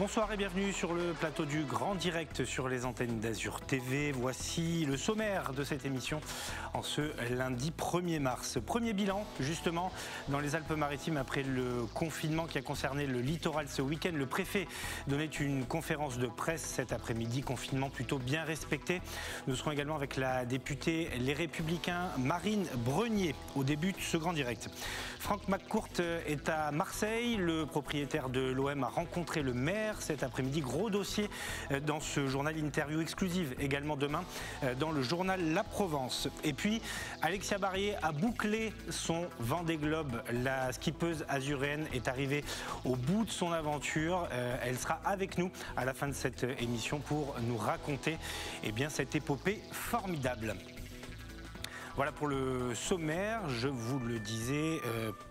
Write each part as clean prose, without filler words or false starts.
Bonsoir et bienvenue sur le plateau du Grand Direct sur les antennes d'Azur TV. Voici le sommaire de cette émission en ce lundi 1er mars. Premier bilan justement dans les Alpes-Maritimes après le confinement qui a concerné le littoral ce week-end. Le préfet donnait une conférence de presse cet après-midi, confinement plutôt bien respecté. Nous serons également avec la députée Les Républicains Marine Brenier au début de ce Grand Direct. Franck McCourt est à Marseille. Le propriétaire de l'OM a rencontré le maire cet après-midi. Gros dossier dans ce journal, interview exclusive également demain dans le journal La Provence. Et puis Alexia Barrier a bouclé son Vendée Globe. La skippeuse azuréenne est arrivée au bout de son aventure. Elle sera avec nous à la fin de cette émission pour nous raconter cette épopée formidable. Voilà pour le sommaire, je vous le disais,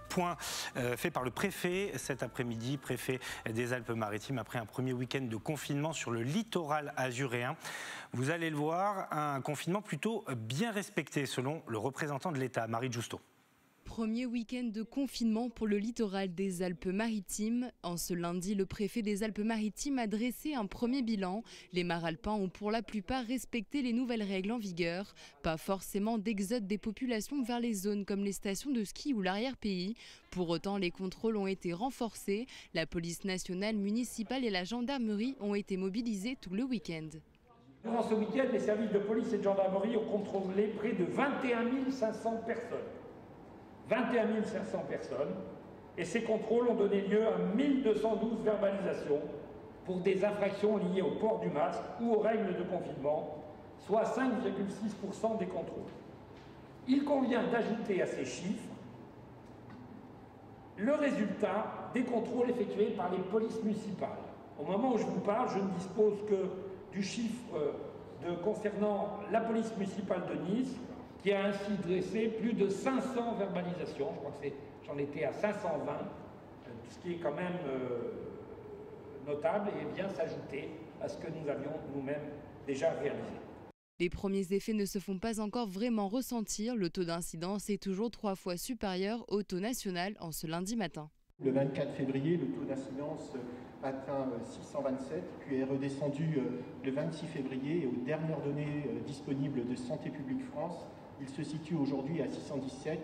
point fait par le préfet cet après-midi, préfet des Alpes-Maritimes, après un premier week-end de confinement sur le littoral azuréen. Vous allez le voir, un confinement plutôt bien respecté selon le représentant de l'État, Marie Giusto. Premier week-end de confinement pour le littoral des Alpes-Maritimes. En ce lundi, le préfet des Alpes-Maritimes a dressé un premier bilan. Les mares alpins ont pour la plupart respecté les nouvelles règles en vigueur. Pas forcément d'exode des populations vers les zones comme les stations de ski ou l'arrière-pays. Pour autant, les contrôles ont été renforcés. La police nationale, municipale et la gendarmerie ont été mobilisés tout le week-end. Durant ce week-end, les services de police et de gendarmerie ont contrôlé près de 21 500 personnes. 21 500 personnes, et ces contrôles ont donné lieu à 1212 verbalisations pour des infractions liées au port du masque ou aux règles de confinement, soit 5,6% des contrôles. Il convient d'ajouter à ces chiffres le résultat des contrôles effectués par les polices municipales. Au moment où je vous parle, je ne dispose que du chiffre concernant la police municipale de Nice, qui a ainsi dressé plus de 500 verbalisations, je crois que j'en étais à 520, ce qui est quand même notable et vient s'ajouter à ce que nous avions nous-mêmes déjà réalisé. Les premiers effets ne se font pas encore vraiment ressentir. Le taux d'incidence est toujours 3 fois supérieur au taux national en ce lundi matin. Le 24 février, le taux d'incidence atteint 627, puis est redescendu le 26 février et aux dernières données disponibles de Santé publique France, il se situe aujourd'hui à 617.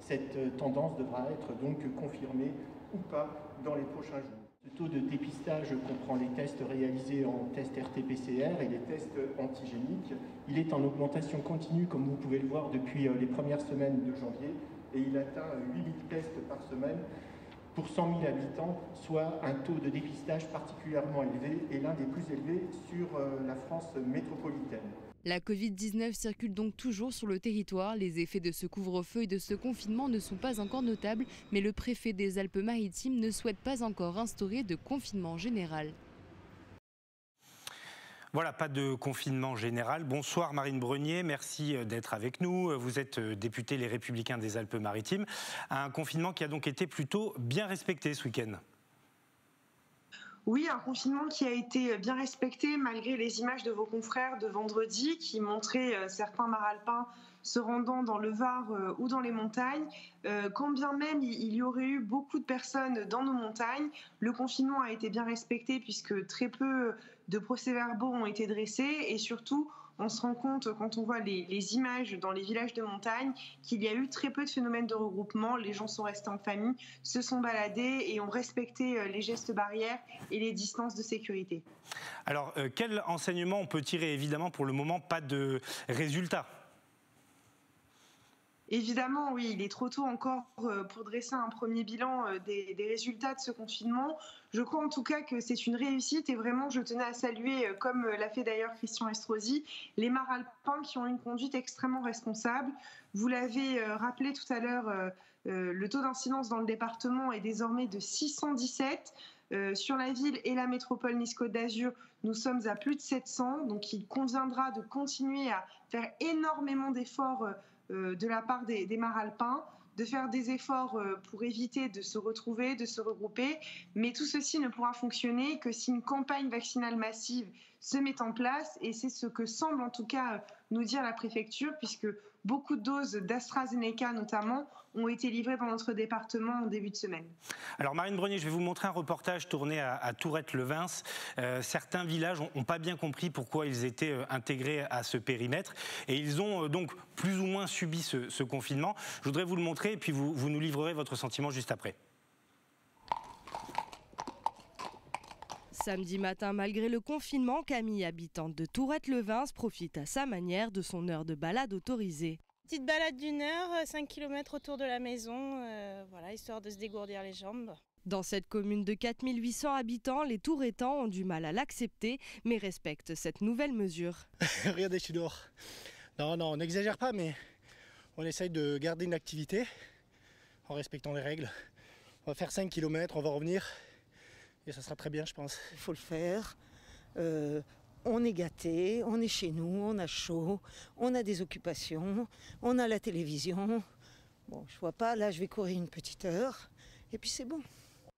Cette tendance devra être donc confirmée ou pas dans les prochains jours. Ce taux de dépistage comprend les tests réalisés en tests RT-PCR et les tests antigéniques. Il est en augmentation continue, comme vous pouvez le voir, depuis les premières semaines de janvier, et il atteint 8000 tests par semaine pour 100 000 habitants, soit un taux de dépistage particulièrement élevé et l'un des plus élevés sur la France métropolitaine. La Covid-19 circule donc toujours sur le territoire. Les effets de ce couvre-feu et de ce confinement ne sont pas encore notables, mais le préfet des Alpes-Maritimes ne souhaite pas encore instaurer de confinement général. Voilà, pas de confinement général. Bonsoir Marine Brenier, merci d'être avec nous. Vous êtes députée Les Républicains des Alpes-Maritimes. Un confinement qui a donc été plutôt bien respecté ce week-end. Oui, un confinement qui a été bien respecté malgré les images de vos confrères de vendredi qui montraient certains mares alpins se rendant dans le Var ou dans les montagnes. Quand bien même il y aurait eu beaucoup de personnes dans nos montagnes, le confinement a été bien respecté puisque très peu de procès-verbaux ont été dressés et surtout on se rend compte quand on voit les images dans les villages de montagne qu'il y a eu très peu de phénomènes de regroupement. Les gens sont restés en famille, se sont baladés et ont respecté les gestes barrières et les distances de sécurité. Alors, quel enseignement on peut tirer? Évidemment, pour le moment, pas de résultats. Évidemment, oui, il est trop tôt encore pour dresser un premier bilan des résultats de ce confinement. Je crois en tout cas que c'est une réussite et vraiment je tenais à saluer, comme l'a fait d'ailleurs Christian Estrosi, les mares alpins qui ont une conduite extrêmement responsable. Vous l'avez rappelé tout à l'heure, le taux d'incidence dans le département est désormais de 617. Sur la ville et la métropole Nice-Côte d'Azur, nous sommes à plus de 700. Donc il conviendra de continuer à faire énormément d'efforts de la part des mares alpins, de faire des efforts pour éviter de se retrouver, de se regrouper. Mais tout ceci ne pourra fonctionner que si une campagne vaccinale massive se met en place. Et c'est ce que semble en tout cas nous dire la préfecture, puisque beaucoup de doses d'AstraZeneca notamment ont été livrées dans notre département en début de semaine. Alors Marine Brenier, je vais vous montrer un reportage tourné à Tourette-le-Vins. Certains villages n'ont pas bien compris pourquoi ils étaient intégrés à ce périmètre et ils ont donc plus ou moins subi ce confinement. Je voudrais vous le montrer et puis vous nous livrerez votre sentiment juste après. Samedi matin, malgré le confinement, Camille, habitante de Tourette-le-Vins, profite à sa manière de son heure de balade autorisée. Petite balade d'1 heure, 5 km autour de la maison, voilà, histoire de se dégourdir les jambes. Dans cette commune de 4800 habitants, les Tourettans ont du mal à l'accepter, mais respectent cette nouvelle mesure. Regardez, je suis dehors. Non, on n'exagère pas, mais on essaye de garder une activité en respectant les règles. On va faire 5 km, on va revenir. Et ça sera très bien, je pense. Il faut le faire. On est gâtés, on est chez nous, on a chaud, on a des occupations, on a la télévision. Bon, je vois pas, là je vais courir une petite heure et puis c'est bon.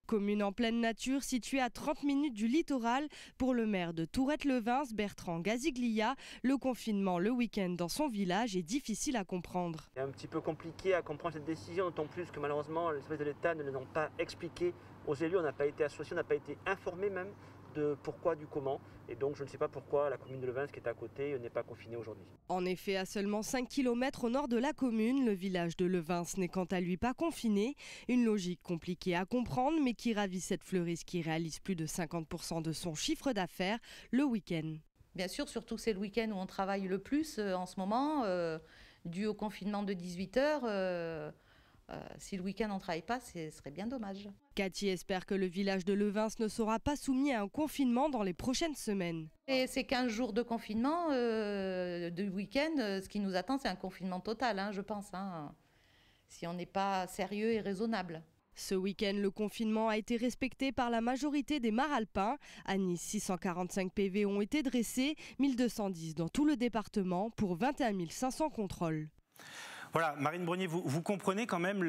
Commune en pleine nature, située à 30 minutes du littoral, pour le maire de Tourette-le-Vins, Bertrand Gaziglia, le confinement le week-end dans son village est difficile à comprendre. C'est un petit peu compliqué à comprendre cette décision, d'autant plus que malheureusement les services de l'État ne l'ont pas expliqué aux élus, on n'a pas été associés, on n'a pas été informés même de pourquoi, du comment. Et donc je ne sais pas pourquoi la commune de Levins qui est à côté n'est pas confinée aujourd'hui. En effet, à seulement 5 km au nord de la commune, le village de Levins n'est quant à lui pas confiné. Une logique compliquée à comprendre mais qui ravit cette fleuriste qui réalise plus de 50% de son chiffre d'affaires le week-end. Bien sûr, surtout c'est le week-end où on travaille le plus en ce moment, dû au confinement de 18 heures. Si le week-end on ne travaille pas, ce serait bien dommage. Cathy espère que le village de Levins ne sera pas soumis à un confinement dans les prochaines semaines. Et ces 15 jours de confinement, de week-end, ce qui nous attend, c'est un confinement total, je pense, si on n'est pas sérieux et raisonnable. Ce week-end, le confinement a été respecté par la majorité des mares alpins. À Nice, 645 PV ont été dressés, 1210 dans tout le département pour 21 500 contrôles. Voilà, Marine Brenier, vous comprenez quand même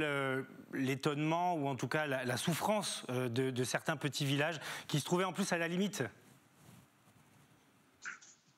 l'étonnement ou en tout cas la souffrance de certains petits villages qui se trouvaient en plus à la limite.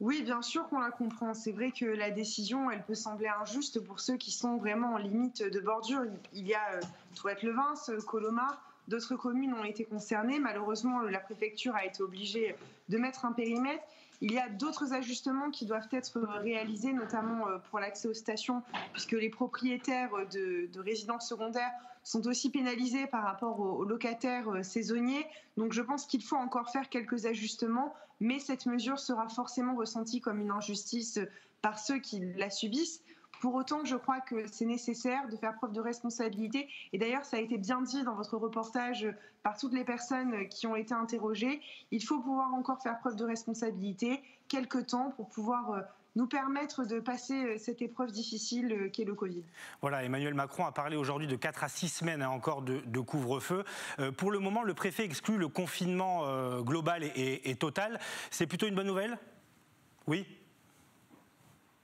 Oui, bien sûr qu'on la comprend. C'est vrai que la décision, elle peut sembler injuste pour ceux qui sont vraiment en limite de bordure. Il y a Tourette-le-Vins, Colomar, d'autres communes ont été concernées. Malheureusement, la préfecture a été obligée de mettre un périmètre. Il y a d'autres ajustements qui doivent être réalisés, notamment pour l'accès aux stations, puisque les propriétaires de résidences secondaires sont aussi pénalisés par rapport aux locataires saisonniers. Donc je pense qu'il faut encore faire quelques ajustements, mais cette mesure sera forcément ressentie comme une injustice par ceux qui la subissent. Pour autant, je crois que c'est nécessaire de faire preuve de responsabilité. Et d'ailleurs, ça a été bien dit dans votre reportage par toutes les personnes qui ont été interrogées. Il faut pouvoir encore faire preuve de responsabilité, quelque temps, pour pouvoir nous permettre de passer cette épreuve difficile qu'est le Covid. Voilà, Emmanuel Macron a parlé aujourd'hui de 4 à 6 semaines encore de couvre-feu. Pour le moment, le préfet exclut le confinement global et total. C'est plutôt une bonne nouvelle ? Oui ?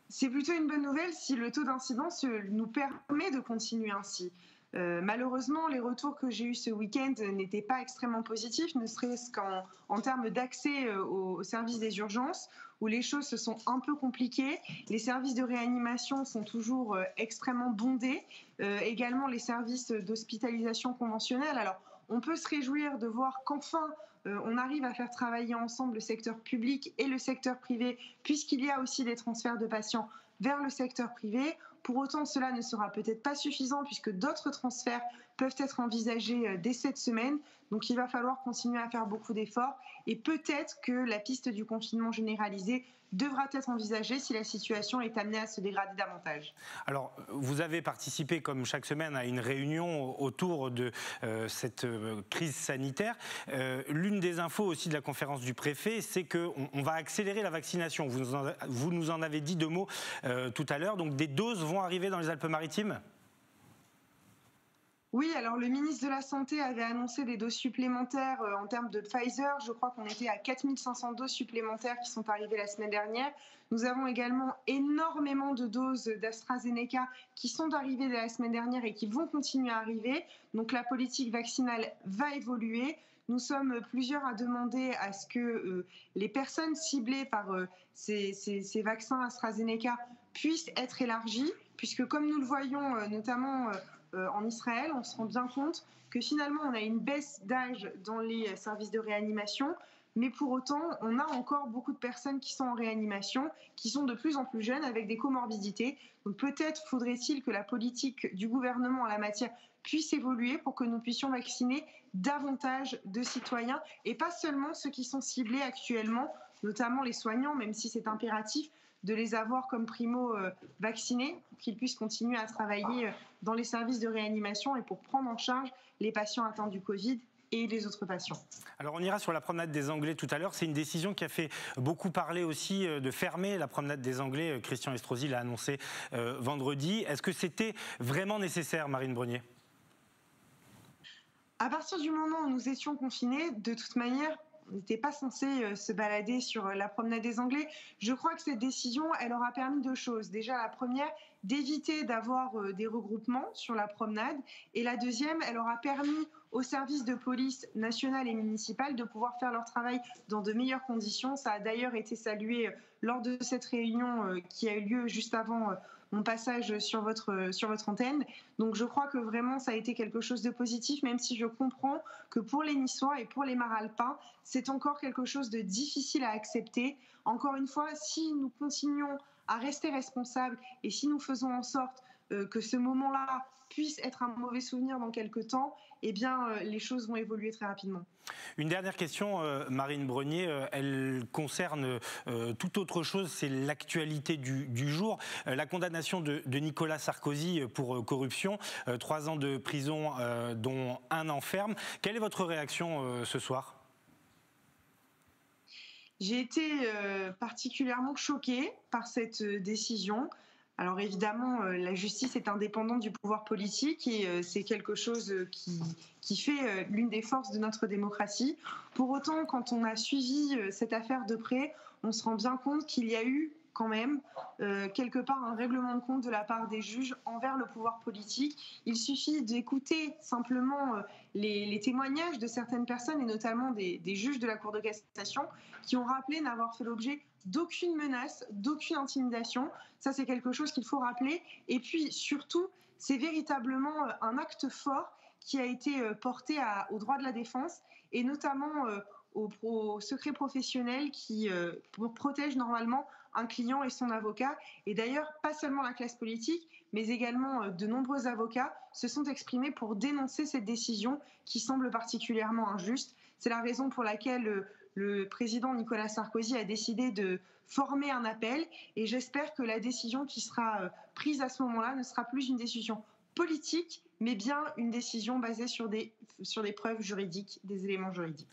C'est plutôt une bonne nouvelle si le taux d'incidence nous permet de continuer ainsi. Malheureusement, les retours que j'ai eus ce week-end n'étaient pas extrêmement positifs, ne serait-ce qu'en termes d'accès aux services des urgences, où les choses se sont un peu compliquées. Les services de réanimation sont toujours extrêmement bondés, également les services d'hospitalisation conventionnelle. Alors, on peut se réjouir de voir qu'enfin, on arrive à faire travailler ensemble le secteur public et le secteur privé, puisqu'il y a aussi des transferts de patients vers le secteur privé. Pour autant, cela ne sera peut-être pas suffisant puisque d'autres transferts peuvent être envisagés dès cette semaine. Donc il va falloir continuer à faire beaucoup d'efforts et peut-être que la piste du confinement généralisé devra être envisagée si la situation est amenée à se dégrader davantage. Alors, vous avez participé, comme chaque semaine, à une réunion autour de cette crise sanitaire. L'une des infos aussi de la conférence du préfet, c'est qu'on va accélérer la vaccination. Vous nous en avez dit 2 mots tout à l'heure. Donc, des doses vont arriver dans les Alpes-Maritimes ? Oui, alors le ministre de la Santé avait annoncé des doses supplémentaires en termes de Pfizer. Je crois qu'on était à 4500 doses supplémentaires qui sont arrivées la semaine dernière. Nous avons également énormément de doses d'AstraZeneca qui sont arrivées la semaine dernière et qui vont continuer à arriver. Donc la politique vaccinale va évoluer. Nous sommes plusieurs à demander à ce que les personnes ciblées par ces vaccins AstraZeneca puissent être élargies, puisque comme nous le voyons notamment en Israël, on se rend bien compte que finalement on a une baisse d'âge dans les services de réanimation, mais pour autant on a encore beaucoup de personnes qui sont en réanimation, qui sont de plus en plus jeunes avec des comorbidités. Donc peut-être faudrait-il que la politique du gouvernement en la matière puisse évoluer pour que nous puissions vacciner davantage de citoyens et pas seulement ceux qui sont ciblés actuellement, notamment les soignants, même si c'est impératif de les avoir comme primo-vaccinés pour qu'ils puissent continuer à travailler dans les services de réanimation et pour prendre en charge les patients atteints du Covid et les autres patients. Alors on ira sur la promenade des Anglais tout à l'heure. C'est une décision qui a fait beaucoup parler aussi de fermer la promenade des Anglais. Christian Estrosi l'a annoncé vendredi. Est-ce que c'était vraiment nécessaire, Marine Brenier ? À partir du moment où nous étions confinés, de toute manière, on n'était pas censé se balader sur la promenade des Anglais. Je crois que cette décision, elle aura permis deux choses. Déjà, la première, d'éviter d'avoir des regroupements sur la promenade. Et la deuxième, elle aura permis aux services de police nationale et municipale de pouvoir faire leur travail dans de meilleures conditions. Ça a d'ailleurs été salué lors de cette réunion qui a eu lieu juste avant mon passage sur votre antenne. Donc je crois que vraiment ça a été quelque chose de positif, même si je comprends que pour les Niçois et pour les Maralpins, c'est encore quelque chose de difficile à accepter. Encore une fois, si nous continuons à rester responsables et si nous faisons en sorte que ce moment-là puisse être un mauvais souvenir dans quelques temps, eh bien, les choses vont évoluer très rapidement. Une dernière question, Marine Brenier, elle concerne toute autre chose, c'est l'actualité du jour. La condamnation de Nicolas Sarkozy pour corruption, 3 ans de prison, dont 1 an ferme. Quelle est votre réaction ce soir ? J'ai été particulièrement choquée par cette décision. Alors évidemment, la justice est indépendante du pouvoir politique et c'est quelque chose qui fait l'une des forces de notre démocratie. Pour autant, quand on a suivi cette affaire de près, on se rend bien compte qu'il y a eu quand même quelque part un règlement de compte de la part des juges envers le pouvoir politique. Il suffit d'écouter simplement les témoignages de certaines personnes et notamment des juges de la Cour de cassation qui ont rappelé n'avoir fait l'objet d'aucune menace, d'aucune intimidation. Ça, c'est quelque chose qu'il faut rappeler. Et puis, surtout, c'est véritablement un acte fort qui a été porté au droit de la défense et notamment au secret professionnel qui protège normalement un client et son avocat. Et d'ailleurs, pas seulement la classe politique, mais également de nombreux avocats se sont exprimés pour dénoncer cette décision qui semble particulièrement injuste. C'est la raison pour laquelle le président Nicolas Sarkozy a décidé de former un appel et j'espère que la décision qui sera prise à ce moment-là ne sera plus une décision politique, mais bien une décision basée sur des preuves juridiques, des éléments juridiques.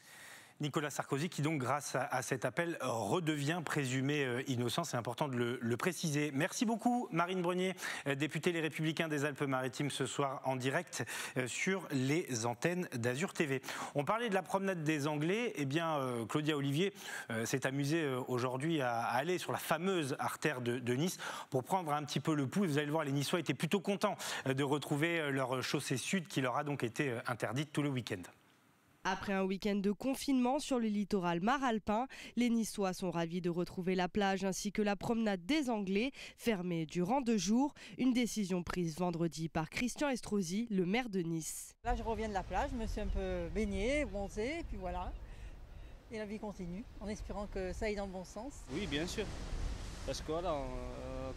Nicolas Sarkozy qui donc grâce à cet appel redevient présumé innocent, c'est important de le préciser. Merci beaucoup Marine Brenier, députée Les Républicains des Alpes-Maritimes ce soir en direct sur les antennes d'Azur TV. On parlait de la promenade des Anglais, eh bien Claudia Olivier s'est amusée aujourd'hui à aller sur la fameuse artère de Nice pour prendre un petit peu le pouls. Vous allez le voir, les Niçois étaient plutôt contents de retrouver leur chaussée sud qui leur a donc été interdite tout le week-end. Après un week-end de confinement sur le littoral maralpin, les Niçois sont ravis de retrouver la plage ainsi que la promenade des Anglais, fermée durant 2 jours. Une décision prise vendredi par Christian Estrosi, le maire de Nice. Là, je reviens de la plage, je me suis un peu baignée, bronzée, et puis voilà. Et la vie continue, en espérant que ça aille dans le bon sens. Oui, bien sûr. Parce que voilà,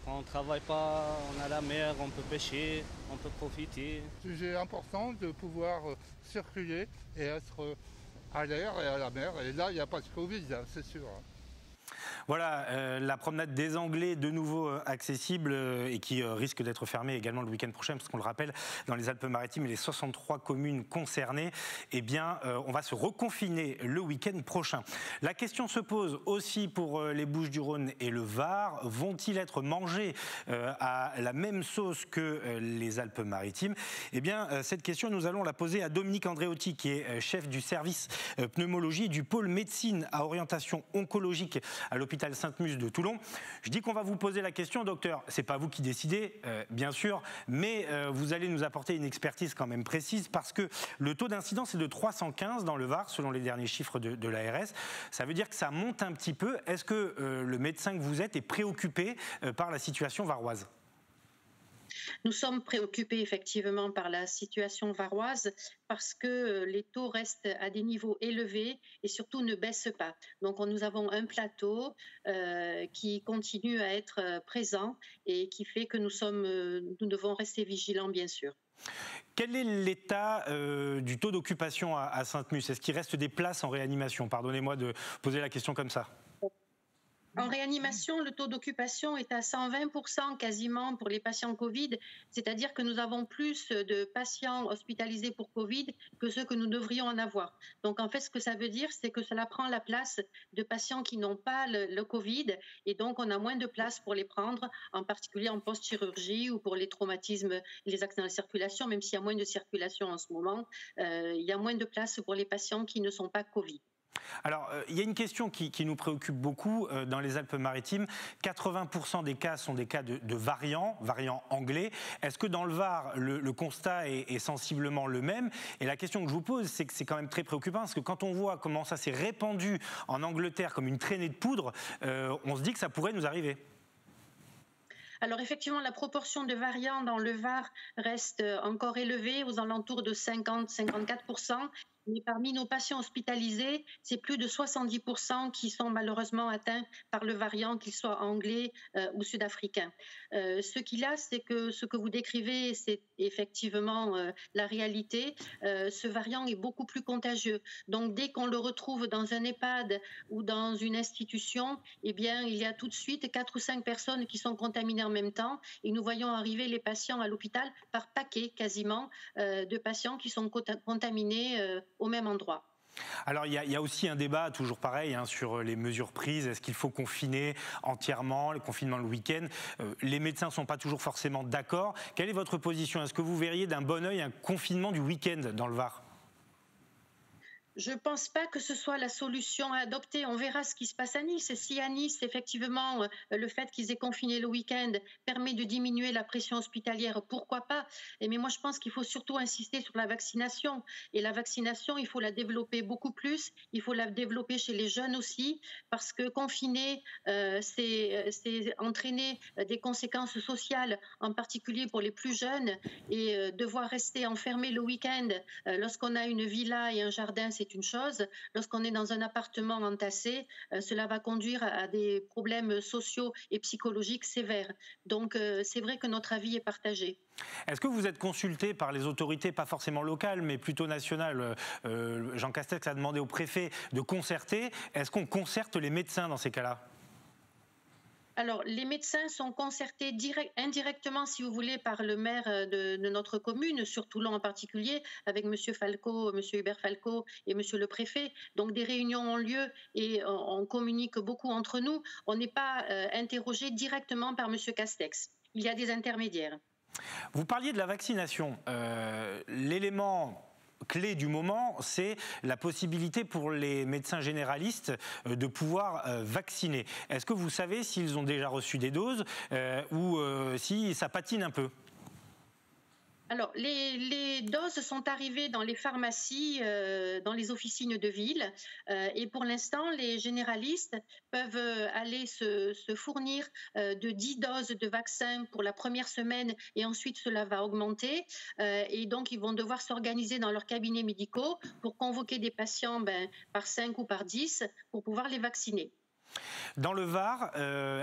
quand on ne travaille pas, on a la mer, on peut pêcher, on peut profiter. C'est important de pouvoir circuler et être à l'air et à la mer. Et là, il n'y a pas de Covid, c'est sûr. Voilà, la promenade des Anglais de nouveau accessible et qui risque d'être fermée également le week-end prochain, parce qu'on le rappelle, dans les Alpes-Maritimes et les 63 communes concernées, eh bien, on va se reconfiner le week-end prochain. La question se pose aussi pour les Bouches-du-Rhône et le Var. Vont-ils être mangés à la même sauce que les Alpes-Maritimes ? Eh bien, cette question, nous allons la poser à Dominique Andréotti, qui est chef du service pneumologie du pôle médecine à orientation oncologique à l'hôpital l'hôpital Sainte-Muse de Toulon. Je dis qu'on va vous poser la question, docteur. C'est pas vous qui décidez, bien sûr, mais vous allez nous apporter une expertise quand même précise parce que le taux d'incidence est de 315 dans le Var, selon les derniers chiffres de l'ARS. Ça veut dire que ça monte un petit peu. Est-ce que le médecin que vous êtes est préoccupé par la situation varoise ? Nous sommes préoccupés effectivement par la situation varoise parce que les taux restent à des niveaux élevés et surtout ne baissent pas. Donc nous avons un plateau qui continue à être présent et qui fait que nous devons rester vigilants bien sûr. Quel est l'état du taux d'occupation à Sainte-Muse ? Est-ce qu'il reste des places en réanimation ? Pardonnez-moi de poser la question comme ça. En réanimation, le taux d'occupation est à 120% quasiment pour les patients Covid, c'est-à-dire que nous avons plus de patients hospitalisés pour Covid que ceux que nous devrions en avoir. Donc en fait, ce que ça veut dire, c'est que cela prend la place de patients qui n'ont pas le Covid et donc on a moins de place pour les prendre, en particulier en post-chirurgie ou pour les traumatismes, les accidents de circulation, même s'il y a moins de circulation en ce moment, il y a moins de place pour les patients qui ne sont pas Covid. Alors, il y a une question qui nous préoccupe beaucoup dans les Alpes-Maritimes. 80% des cas sont des cas de variants anglais. Est-ce que dans le Var, le constat est sensiblement le même ? Et la question que je vous pose, c'est que c'est quand même très préoccupant, parce que quand on voit comment ça s'est répandu en Angleterre comme une traînée de poudre, on se dit que ça pourrait nous arriver. Alors effectivement, la proportion de variants dans le Var reste encore élevée, aux alentours de 50-54%. Mais parmi nos patients hospitalisés, c'est plus de 70% qui sont malheureusement atteints par le variant, qu'il soit anglais ou sud-africain. Ce qu'il y a, c'est que ce que vous décrivez, c'est effectivement la réalité. Ce variant est beaucoup plus contagieux. Donc dès qu'on le retrouve dans un EHPAD ou dans une institution, eh bien, il y a tout de suite 4 ou 5 personnes qui sont contaminées en même temps. Et nous voyons arriver les patients à l'hôpital par paquet quasiment de patients qui sont contaminés au même endroit. Alors il y a aussi un débat toujours pareil sur les mesures prises. Est-ce qu'il faut confiner entièrement, le confinement le week-end ? Les médecins ne sont pas toujours forcément d'accord. Quelle est votre position ? Est-ce que vous verriez d'un bon œil un confinement du week-end dans le Var ? Je ne pense pas que ce soit la solution à adopter. On verra ce qui se passe à Nice. Et si à Nice, effectivement, le fait qu'ils aient confiné le week-end permet de diminuer la pression hospitalière, pourquoi pas ? Mais moi, je pense qu'il faut surtout insister sur la vaccination. Et la vaccination, il faut la développer beaucoup plus. Il faut la développer chez les jeunes aussi, parce que confiner, c'est entraîner des conséquences sociales, en particulier pour les plus jeunes. Et devoir rester enfermé le week-end lorsqu'on a une villa et un jardin, c'est une chose. Lorsqu'on est dans un appartement entassé, cela va conduire à des problèmes sociaux et psychologiques sévères. Donc c'est vrai que notre avis est partagé. Est-ce que vous êtes consulté par les autorités, pas forcément locales, mais plutôt nationales ? Jean Castex a demandé au préfet de concerter. Est-ce qu'on concerte les médecins dans ces cas-là ? Alors, les médecins sont concertés indirectement, si vous voulez, par le maire de notre commune, sur Toulon en particulier, avec M. Falco, M. Hubert Falco et M. le préfet. Donc, des réunions ont lieu et on communique beaucoup entre nous. On n'est pas interrogé directement par M. Castex. Il y a des intermédiaires. Vous parliez de la vaccination. L'élément clé du moment, c'est la possibilité pour les médecins généralistes de pouvoir vacciner. Est-ce que vous savez s'ils ont déjà reçu des doses ou si ça patine un peu ? Alors, les doses sont arrivées dans les pharmacies, dans les officines de ville. Et pour l'instant, les généralistes peuvent aller se fournir de 10 doses de vaccin pour la première semaine et ensuite cela va augmenter. Et donc, ils vont devoir s'organiser dans leurs cabinets médicaux pour convoquer des patients par 5 ou par 10 pour pouvoir les vacciner. Dans le Var,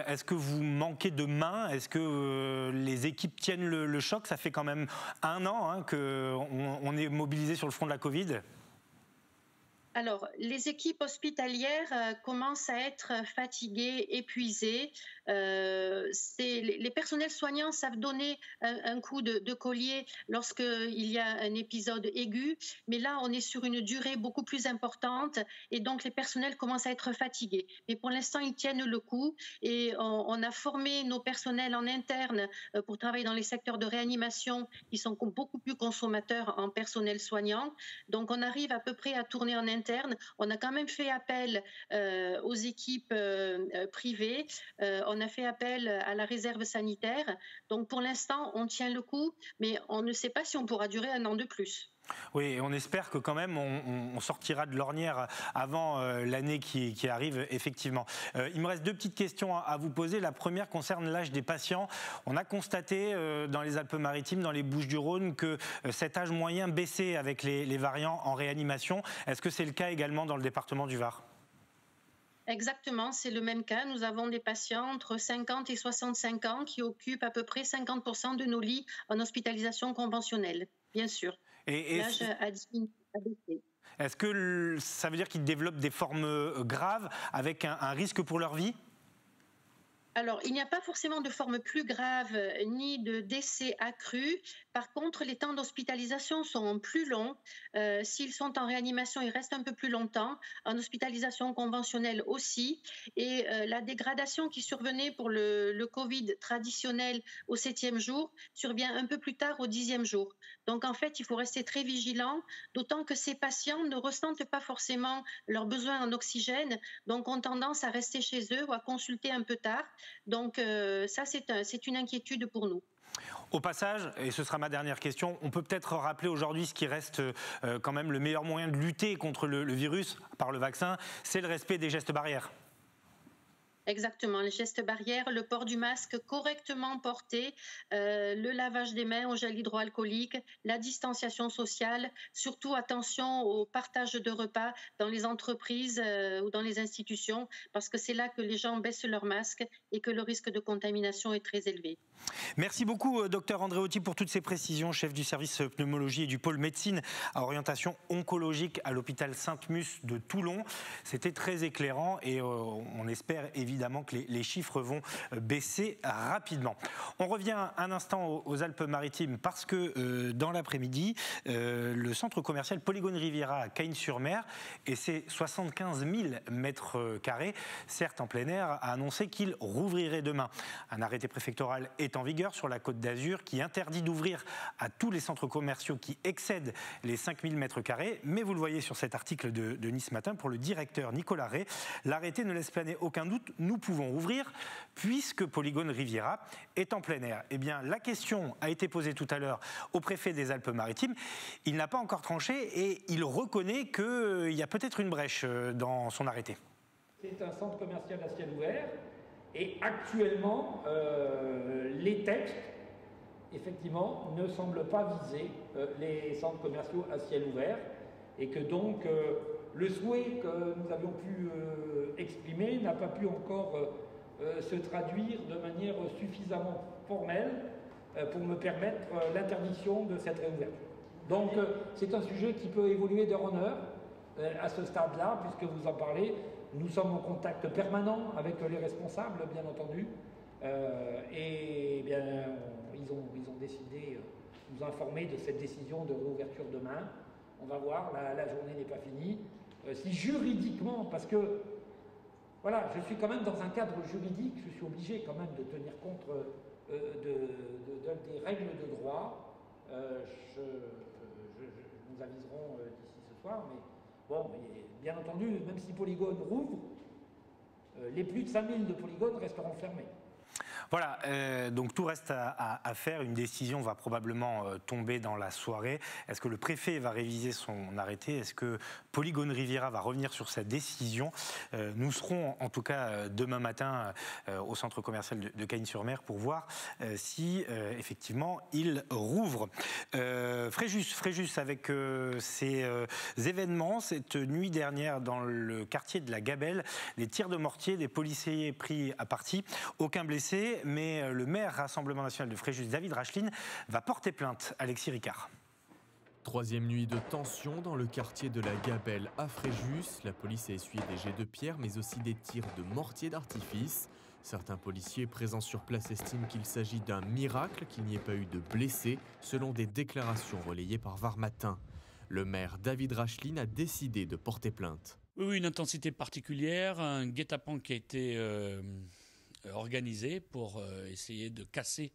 est-ce que vous manquez de main ? Est-ce que les équipes tiennent le choc ? Ça fait quand même 1 an qu'on est mobilisé sur le front de la Covid. Alors, les équipes hospitalières commencent à être fatiguées, épuisées. Les personnels soignants savent donner un coup de collier lorsqu'il y a un épisode aigu, mais là, on est sur une durée beaucoup plus importante et donc les personnels commencent à être fatigués. Mais pour l'instant, ils tiennent le coup et on a formé nos personnels en interne pour travailler dans les secteurs de réanimation qui sont beaucoup plus consommateurs en personnel soignant. Donc, on arrive à peu près à tourner en interne interne. On a quand même fait appel aux équipes privées. On a fait appel à la réserve sanitaire. Donc pour l'instant, on tient le coup, mais on ne sait pas si on pourra durer un an de plus. Oui, et on espère que quand même on sortira de l'ornière avant l'année qui arrive, effectivement. Il me reste deux petites questions à vous poser. La première concerne l'âge des patients. On a constaté dans les Alpes-Maritimes, dans les Bouches-du-Rhône, que cet âge moyen baissait avec les variants en réanimation. Est-ce que c'est le cas également dans le département du Var ? Exactement, c'est le même cas. Nous avons des patients entre 50 et 65 ans qui occupent à peu près 50% de nos lits en hospitalisation conventionnelle, bien sûr. L'âge a diminué, a baissé. Est-ce que ça veut dire qu'ils développent des formes graves avec un risque pour leur vie ? Alors, il n'y a pas forcément de forme plus grave ni de décès accru. Par contre, les temps d'hospitalisation sont plus longs. S'ils sont en réanimation, ils restent un peu plus longtemps. En hospitalisation conventionnelle aussi. Et la dégradation qui survenait pour le Covid traditionnel au 7e jour survient un peu plus tard au 10e jour. Donc, en fait, il faut rester très vigilant, d'autant que ces patients ne ressentent pas forcément leurs besoins en oxygène, donc ont tendance à rester chez eux ou à consulter un peu tard. Donc ça, c'est une inquiétude pour nous. Au passage, et ce sera ma dernière question, on peut peut-être rappeler aujourd'hui ce qui reste quand même le meilleur moyen de lutter contre le virus, par le vaccin, c'est le respect des gestes barrières. Exactement, les gestes barrières, le port du masque correctement porté, le lavage des mains au gel hydroalcoolique, la distanciation sociale, surtout attention au partage de repas dans les entreprises ou dans les institutions, parce que c'est là que les gens baissent leur masque et que le risque de contamination est très élevé. Merci beaucoup, Dr Andréotti, pour toutes ces précisions, chef du service pneumologie et du pôle médecine à orientation oncologique à l'hôpital Sainte-Musse de Toulon. C'était très éclairant et on espère évidemment que les chiffres vont baisser rapidement. On revient un instant aux Alpes-Maritimes parce que dans l'après-midi, le centre commercial Polygone Riviera à Cagnes-sur-Mer et ses 75 000 mètres carrés, certes en plein air, a annoncé qu'il rouvrirait demain. Un arrêté préfectoral est en vigueur sur la Côte d'Azur qui interdit d'ouvrir à tous les centres commerciaux qui excèdent les 5000 mètres carrés. Mais vous le voyez sur cet article de Nice Matin, pour le directeur Nicolas Rey, l'arrêté ne laisse planer aucun doute. Nous pouvons ouvrir puisque Polygone Riviera est en plein air. Eh bien, la question a été posée tout à l'heure au préfet des Alpes-Maritimes. Il n'a pas encore tranché et il reconnaît qu'il y a peut-être une brèche dans son arrêté. C'est un centre commercial à ciel ouvert. Et actuellement, les textes, effectivement, ne semblent pas viser les centres commerciaux à ciel ouvert et que donc le souhait que nous avions pu exprimer n'a pas pu encore se traduire de manière suffisamment formelle pour me permettre l'interdiction de cette réouverture. Donc c'est un sujet qui peut évoluer d'heure en heure à ce stade-là, puisque vous en parlez. Nous sommes en contact permanent avec les responsables, bien entendu, et bien, ils ont décidé de nous informer de cette décision de réouverture demain. On va voir, la journée n'est pas finie. Si juridiquement, parce que voilà, je suis quand même dans un cadre juridique, je suis obligé quand même de tenir compte des règles de droit. Nous aviserons d'ici ce soir, mais bon, mais bien entendu, même si Polygone rouvre, les plus de 5000 de Polygone resteront fermés. Voilà, donc tout reste à faire. Une décision va probablement tomber dans la soirée. Est-ce que le préfet va réviser son arrêté? Est-ce que Polygone Riviera va revenir sur sa décision? Nous serons en tout cas demain matin au centre commercial de Cagnes-sur-Mer pour voir si effectivement il rouvre. Fréjus avec ces événements, cette nuit dernière dans le quartier de la Gabelle, des tirs de mortier, des policiers pris à partie, aucun blessé. Mais le maire Rassemblement National de Fréjus, David Racheline, va porter plainte. Alexis Ricard. Troisième nuit de tension dans le quartier de la Gabelle à Fréjus. La police a essuyé des jets de pierre, mais aussi des tirs de mortier d'artifice. Certains policiers présents sur place estiment qu'il s'agit d'un miracle qu'il n'y ait pas eu de blessés, selon des déclarations relayées par Var Matin. Le maire David Racheline a décidé de porter plainte. Oui, une intensité particulière, un guet-apens qui a été organisé pour essayer de casser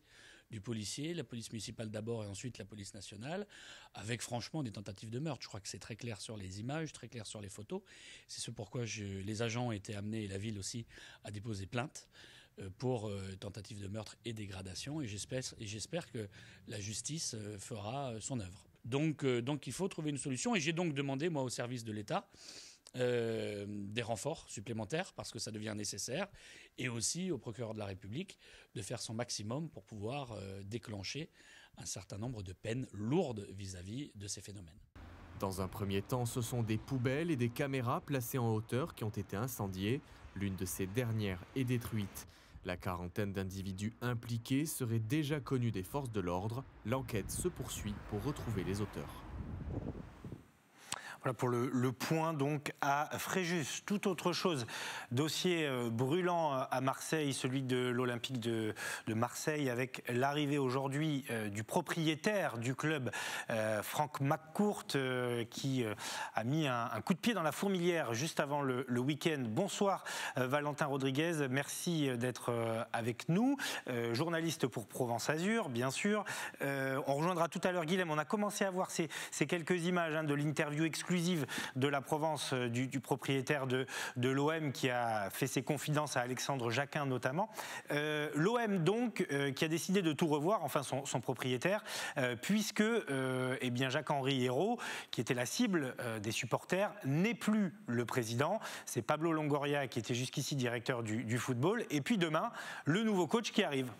du policier, la police municipale d'abord et ensuite la police nationale, avec franchement des tentatives de meurtre. Je crois que c'est très clair sur les images, très clair sur les photos. C'est ce pourquoi les agents ont été amenés, et la ville aussi, à déposer plainte pour tentative de meurtre et dégradation. Et j'espère que la justice fera son œuvre. Donc il faut trouver une solution. Et j'ai donc demandé, moi, au service de l'État, des renforts supplémentaires parce que ça devient nécessaire, et aussi au procureur de la République de faire son maximum pour pouvoir déclencher un certain nombre de peines lourdes vis-à-vis de ces phénomènes. Dans un premier temps, ce sont des poubelles et des caméras placées en hauteur qui ont été incendiées. L'une de ces dernières est détruite. La quarantaine d'individus impliqués serait déjà connue des forces de l'ordre. L'enquête se poursuit pour retrouver les auteurs. Voilà pour le point donc à Fréjus. Tout autre chose, dossier brûlant à Marseille, celui de l'Olympique de Marseille, avec l'arrivée aujourd'hui du propriétaire du club, Franck McCourt, qui a mis un coup de pied dans la fourmilière juste avant le week-end. Bonsoir Valentin Rodriguez, merci d'être avec nous, journaliste pour Provence Azur, bien sûr. On rejoindra tout à l'heure Guilhem. On a commencé à voir ces quelques images de l'interview exclusive de la Provence du propriétaire de l'OM qui a fait ses confidences à Alexandre Jacquin notamment. L'OM donc qui a décidé de tout revoir, enfin son propriétaire, puisque Jacques-Henri Hérault, qui était la cible des supporters, n'est plus le président. C'est Pablo Longoria qui était jusqu'ici directeur du football. Et puis demain, le nouveau coach qui arrive.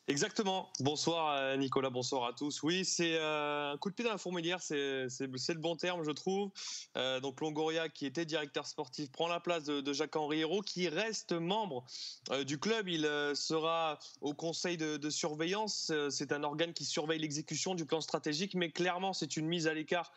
Exactement. Bonsoir Nicolas, bonsoir à tous. Oui, c'est un coup de pied dans la fourmilière, c'est le bon terme, je trouve. Donc Longoria, qui était directeur sportif, prend la place de Jacques-Henri Hérault, qui reste membre du club. Il sera au conseil de surveillance. C'est un organe qui surveille l'exécution du plan stratégique, mais clairement, c'est une mise à l'écart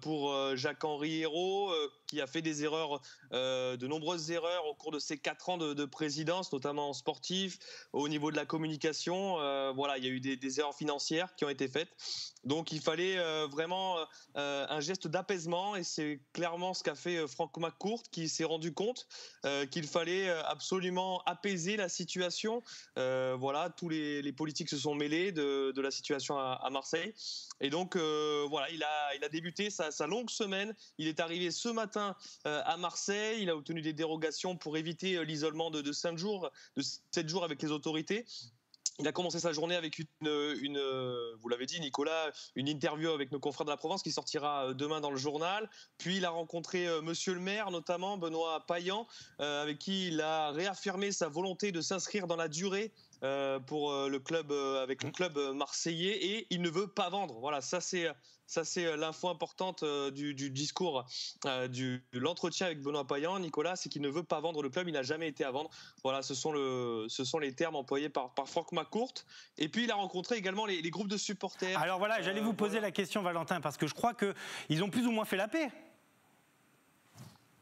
pour Jacques-Henri Hérault, qui a fait des erreurs, de nombreuses erreurs au cours de ses 4 ans de présidence, notamment en sportif, au niveau de la communication. Voilà, il y a eu des erreurs financières qui ont été faites. Donc il fallait vraiment un geste d'apaisement, et c'est clairement ce qu'a fait Franck McCourt, qui s'est rendu compte qu'il fallait absolument apaiser la situation. Voilà, tous les politiques se sont mêlés de la situation à Marseille. Et donc voilà, il a débuté sa longue semaine. Il est arrivé ce matin à Marseille. Il a obtenu des dérogations pour éviter l'isolement de 7 jours avec les autorités. Il a commencé sa journée avec vous l'avez dit Nicolas, une interview avec nos confrères de la Provence qui sortira demain dans le journal. Puis il a rencontré monsieur le maire, notamment Benoît Payan, avec qui il a réaffirmé sa volonté de s'inscrire dans la durée pour le club, avec le club marseillais, et il ne veut pas vendre. Voilà, ça c'est l'info importante du discours, de l'entretien avec Benoît Payan, Nicolas, c'est qu'il ne veut pas vendre le club, il n'a jamais été à vendre. Voilà, ce sont les termes employés par Franck McCourt. Et puis il a rencontré également les groupes de supporters. Alors voilà, j'allais vous poser la question, Valentin, parce que je crois qu'ils ont plus ou moins fait la paix.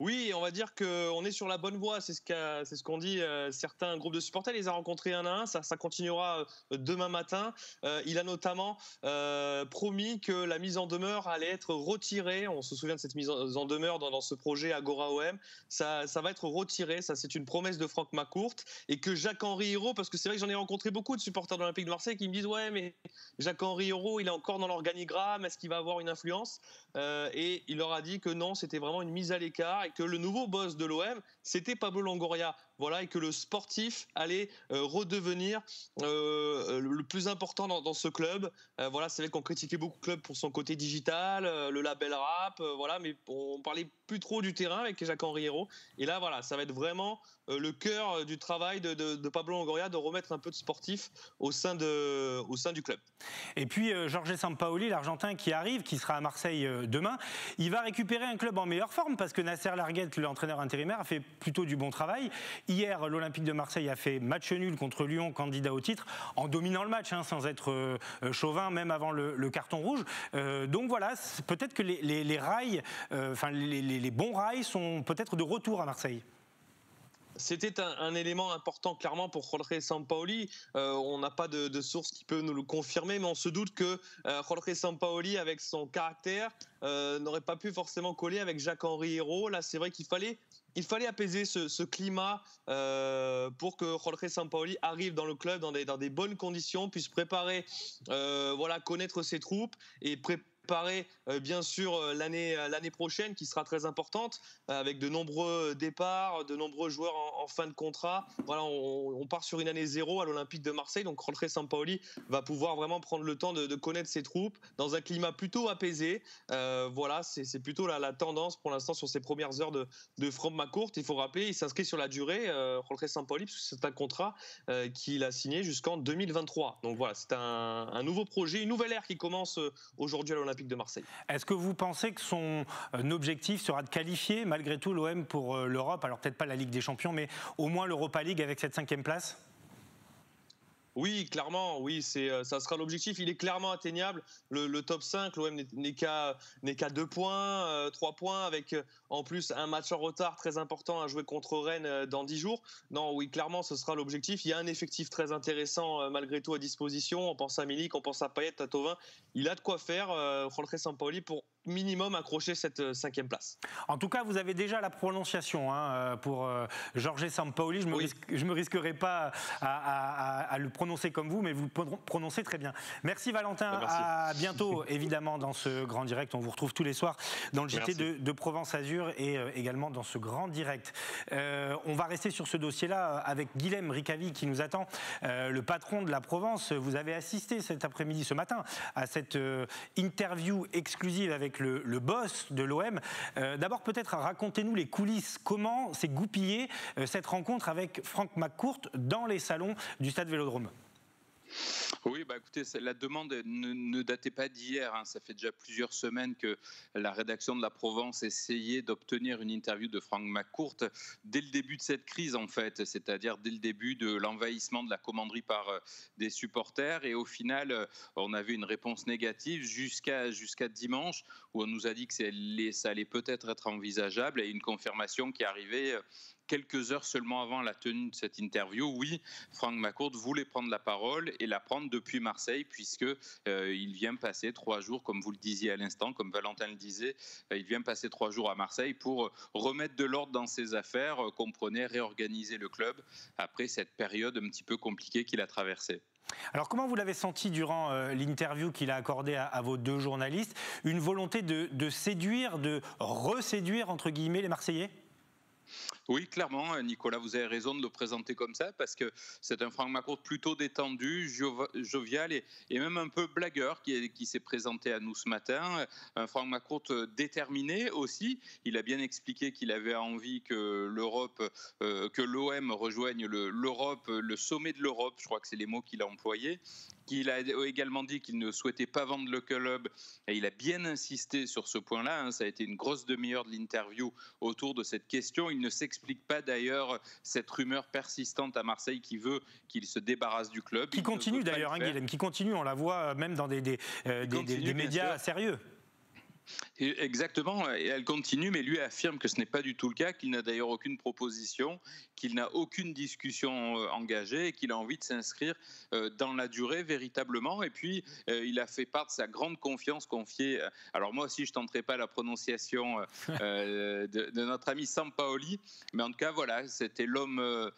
Oui, on va dire qu'on est sur la bonne voie, c'est ce qu'ont dit certains groupes de supporters. Il les a rencontrés un à un, ça continuera demain matin. Il a notamment promis que la mise en demeure allait être retirée. On se souvient de cette mise en demeure dans ce projet Agora OM. Ça va être retiré, ça c'est une promesse de Franck McCourt. Et que Jacques-Henri Hérault, parce que c'est vrai que j'en ai rencontré beaucoup de supporters de l'Olympique de Marseille qui me disent « Ouais, mais Jacques-Henri Hérault, il est encore dans l'organigramme, est-ce qu'il va avoir une influence ?» Et il leur a dit que non, c'était vraiment une mise à l'écart, et que le nouveau boss de l'OM, c'était Pablo Longoria. Voilà, et que le sportif allait redevenir le plus important dans ce club. Voilà, c'est vrai qu'on critiquait beaucoup le club pour son côté digital, le label rap, voilà, mais on parlait plus trop du terrain avec Jacques-Henri Hérault. Et là, voilà, ça va être vraiment le cœur du travail de Pablo Longoria, de remettre un peu de sportif au sein du club. Et puis Jorge Sampaoli, l'Argentin qui arrive, qui sera à Marseille demain, il va récupérer un club en meilleure forme, parce que Nasser Larguet, l'entraîneur intérimaire, a fait plutôt du bon travail. Hier, l'Olympique de Marseille a fait match nul contre Lyon, candidat au titre, en dominant le match, sans être chauvin, même avant le carton rouge. Donc voilà, peut-être que les rails, les bons rails sont peut-être de retour à Marseille. C'était un élément important clairement pour Jorge Sampaoli. On n'a pas de source qui peut nous le confirmer, mais on se doute que Jorge Sampaoli, avec son caractère, n'aurait pas pu forcément coller avec Jacques-Henri Hérault. Là, c'est vrai qu'il fallait il fallait apaiser ce climat pour que Jorge Sampaoli arrive dans le club dans des bonnes conditions, puisse préparer, connaître ses troupes et préparer bien sûr l'année prochaine qui sera très importante avec de nombreux départs, de nombreux joueurs en fin de contrat. Voilà, on part sur une année zéro à l'Olympique de Marseille, donc Jorge Sampaoli va pouvoir vraiment prendre le temps de connaître ses troupes dans un climat plutôt apaisé. Voilà, c'est plutôt la tendance pour l'instant sur ces premières heures de Franck McCourt. Il faut rappeler, il s'inscrit sur la durée, Jorge Sampaoli, parce que c'est un contrat qu'il a signé jusqu'en 2023. Donc voilà, c'est un nouveau projet, une nouvelle ère qui commence aujourd'hui à l'Olympique de Marseille. Est-ce que vous pensez que son objectif sera de qualifier malgré tout l'OM pour l'Europe? Alors peut-être pas la Ligue des Champions, mais au moins l'Europa League avec cette 5e place? Oui, clairement, oui, ça sera l'objectif. Il est clairement atteignable. Le top 5, l'OM n'est qu'à 2 points, 3 points, avec en plus un match en retard très important à jouer contre Rennes dans 10 jours. Non, oui, clairement, ce sera l'objectif. Il y a un effectif très intéressant malgré tout à disposition. On pense à Milik, on pense à Payet, à Thauvin. Il a de quoi faire, Jorge Sampaoli, pour minimum accrocher cette 5e place. En tout cas, vous avez déjà la prononciation pour Jorge Sampaoli. Je me risquerai pas à le prononcer comme vous, mais vous le prononcez très bien. Merci Valentin, merci. À bientôt évidemment dans ce grand direct. On vous retrouve tous les soirs dans le JT de Provence Azur et également dans ce grand direct. On va rester sur ce dossier-là avec Guilhem Ricavi qui nous attend, le patron de la Provence. Vous avez assisté cet après-midi, ce matin, à cette interview exclusive avec le boss de l'OM. D'abord, peut-être racontez-nous les coulisses. Comment s'est goupillée cette rencontre avec Franck McCourt dans les salons du Stade Vélodrome? Oui, écoutez, la demande ne datait pas d'hier. Ça fait déjà plusieurs semaines que la rédaction de la Provence essayait d'obtenir une interview de Franck McCourt dès le début de cette crise, en fait, c'est-à-dire dès le début de l'envahissement de la commanderie par des supporters. Et au final, on avait une réponse négative jusqu'à dimanche, où on nous a dit que ça allait peut-être être envisageable, et une confirmation qui arrivait quelques heures seulement avant la tenue de cette interview. Oui, Franck McCourt voulait prendre la parole et la prendre depuis Marseille, puisque il vient passer 3 jours, comme vous le disiez à l'instant, comme Valentin le disait, il vient passer 3 jours à Marseille pour remettre de l'ordre dans ses affaires, comprenez, réorganiser le club après cette période un petit peu compliquée qu'il a traversée. Alors comment vous l'avez senti durant l'interview qu'il a accordée à vos 2 journalistes? Une volonté de séduire, de reséduire entre guillemets les Marseillais? Oui, clairement, Nicolas, vous avez raison de le présenter comme ça, parce que c'est un Franck McCourt plutôt détendu, jovial et même un peu blagueur qui s'est présenté à nous ce matin. Un Franck McCourt déterminé aussi. Il a bien expliqué qu'il avait envie que l'OM rejoigne l'Europe, le sommet de l'Europe, je crois que c'est les mots qu'il a employés. Il a également dit qu'il ne souhaitait pas vendre le club, et il a bien insisté sur ce point-là. Ça a été une grosse demi-heure de l'interview autour de cette question. Il ne s'explique pas d'ailleurs cette rumeur persistante à Marseille qui veut qu'il se débarrasse du club. Qui continue d'ailleurs, Guilhem, qui continue, on la voit même dans des médias sérieux. Exactement, et elle continue, mais lui affirme que ce n'est pas du tout le cas, qu'il n'a d'ailleurs aucune proposition, qu'il n'a aucune discussion engagée et qu'il a envie de s'inscrire dans la durée véritablement. Et puis, il a fait part de sa grande confiance confiée. Alors moi aussi, je ne tenterai pas la prononciation de notre ami Sampaoli, mais en tout cas, voilà, c'était l'homme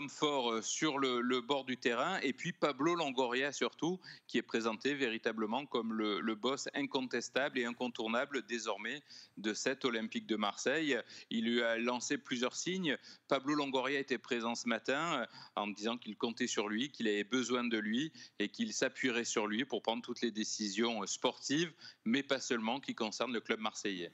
fort sur le bord du terrain. Et puis Pablo Longoria surtout, qui est présenté véritablement comme le boss incontestable et incontournable désormais de cet Olympique de Marseille. Il lui a lancé plusieurs signes. Pablo Longoria était présent ce matin en disant qu'il comptait sur lui, qu'il avait besoin de lui et qu'il s'appuierait sur lui pour prendre toutes les décisions sportives, mais pas seulement, qui concernent le club marseillais.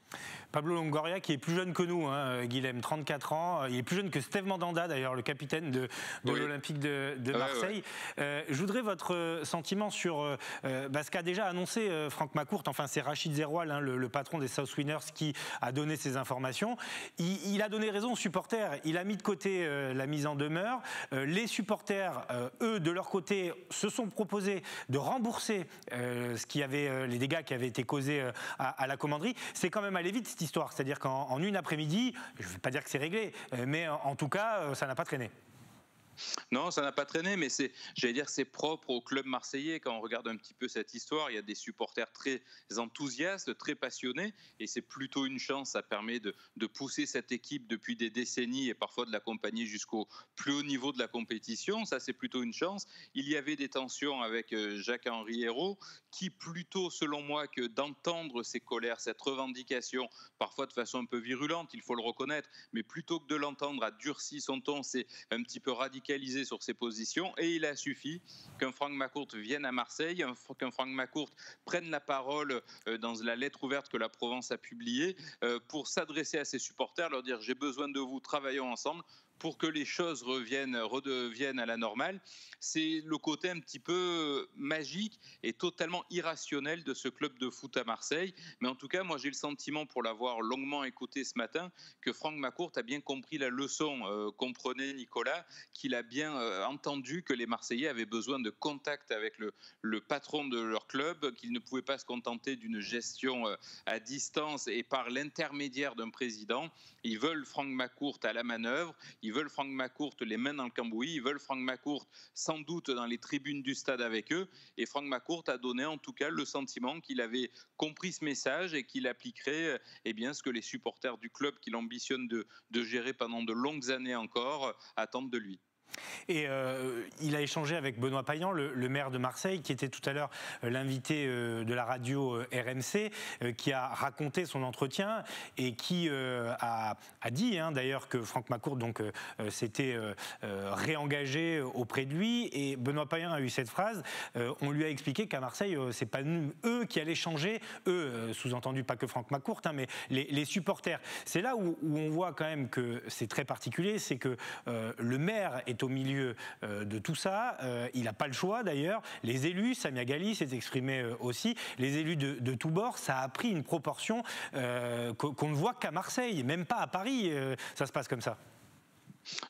Pablo Longoria qui est plus jeune que nous, Guilhem, 34 ans. Il est plus jeune que Steve Mandanda d'ailleurs, le capitaine de l'Olympique de Marseille. Je voudrais votre sentiment sur ce qu'a déjà annoncé Franck McCourt. Enfin, c'est Rachid Zeroual, le patron des South Winners, qui a donné ces informations. Il a donné raison aux supporters. Il a mis de côté la mise en demeure. Les supporters, eux, de leur côté, se sont proposés de rembourser les dégâts qui avaient été causés à la commanderie. C'est quand même allé vite cette histoire. C'est-à-dire qu'en une après-midi, je ne vais pas dire que c'est réglé, mais en tout cas, ça n'a pas traîné. Non, ça n'a pas traîné, mais c'est propre au club marseillais. Quand on regarde un petit peu cette histoire, il y a des supporters très enthousiastes, très passionnés, et c'est plutôt une chance. Ça permet de pousser cette équipe depuis des décennies et parfois de l'accompagner jusqu'au plus haut niveau de la compétition. Ça, c'est plutôt une chance. Il y avait des tensions avec Jacques-Henri Hérault, qui plutôt, selon moi, que d'entendre ces colères, cette revendication, parfois de façon un peu virulente, il faut le reconnaître, mais plutôt que de l'entendre, a durci son ton, c'est un petit peu radicalisé sur ses positions, et il a suffi qu'un Franck Macourt vienne à Marseille, qu'un Franck Macourt prenne la parole dans la lettre ouverte que la Provence a publiée pour s'adresser à ses supporters, leur dire j'ai besoin de vous, travaillons ensemble pour que les choses redeviennent à la normale. C'est le côté un petit peu magique et totalement irrationnel de ce club de foot à Marseille. Mais en tout cas, moi j'ai le sentiment, pour l'avoir longuement écouté ce matin, que Franck Macourt a bien compris la leçon. Comprenez, Nicolas, qu'il a bien entendu que les Marseillais avaient besoin de contact avec le patron de leur club, qu'ils ne pouvaient pas se contenter d'une gestion à distance et par l'intermédiaire d'un président. Ils veulent Franck Macourt à la manœuvre. Ils veulent Franck Macourt les mains dans le cambouis, ils veulent Franck Macourt sans doute dans les tribunes du stade avec eux. Et Franck Macourt a donné en tout cas le sentiment qu'il avait compris ce message et qu'il appliquerait ce que les supporters du club qu'il ambitionne de gérer pendant de longues années encore attendent de lui. Et il a échangé avec Benoît Payan, le maire de Marseille, qui était tout à l'heure l'invité de la radio RMC, qui a raconté son entretien et qui a dit d'ailleurs que Franck Macourt s'était réengagé auprès de lui. Et Benoît Payan a eu cette phrase, on lui a expliqué qu'à Marseille, c'est pas eux qui allaient changer, sous-entendu pas que Franck Macourt, mais les supporters. C'est là où on voit quand même que c'est très particulier, c'est que le maire est au milieu de tout ça. Il n'a pas le choix d'ailleurs. Les élus, Samia Ghali s'est exprimé aussi, les élus de tous bords, ça a pris une proportion qu'on ne voit qu'à Marseille, même pas à Paris, ça se passe comme ça.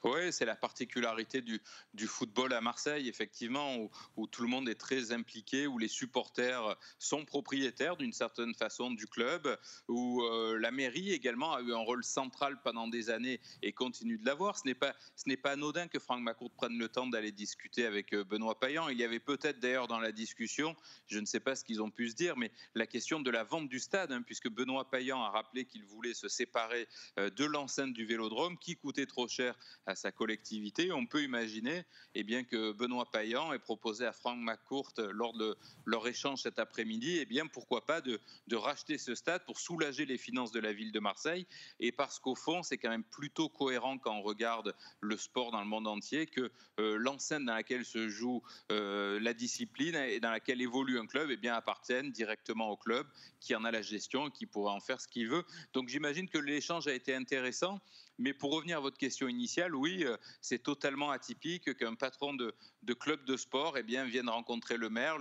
Oui, c'est la particularité du football à Marseille, effectivement, où tout le monde est très impliqué, où les supporters sont propriétaires d'une certaine façon du club, où la mairie également a eu un rôle central pendant des années et continue de l'avoir. Ce n'est pas anodin que Franck Macourt prenne le temps d'aller discuter avec Benoît Payan. Il y avait peut-être d'ailleurs dans la discussion, je ne sais pas ce qu'ils ont pu se dire, mais la question de la vente du stade, puisque Benoît Payan a rappelé qu'il voulait se séparer de l'enceinte du Vélodrome qui coûtait trop cher à sa collectivité. On peut imaginer que Benoît Payan ait proposé à Franck Macourt lors de leur échange cet après-midi, pourquoi pas de racheter ce stade pour soulager les finances de la ville de Marseille, et parce qu'au fond c'est quand même plutôt cohérent quand on regarde le sport dans le monde entier que l'enceinte dans laquelle se joue la discipline et dans laquelle évolue un club appartiennent directement au club qui en a la gestion et qui pourra en faire ce qu'il veut. Donc j'imagine que l'échange a été intéressant. Mais pour revenir à votre question initiale, oui, c'est totalement atypique qu'un patron de club de sport vienne rencontrer le maire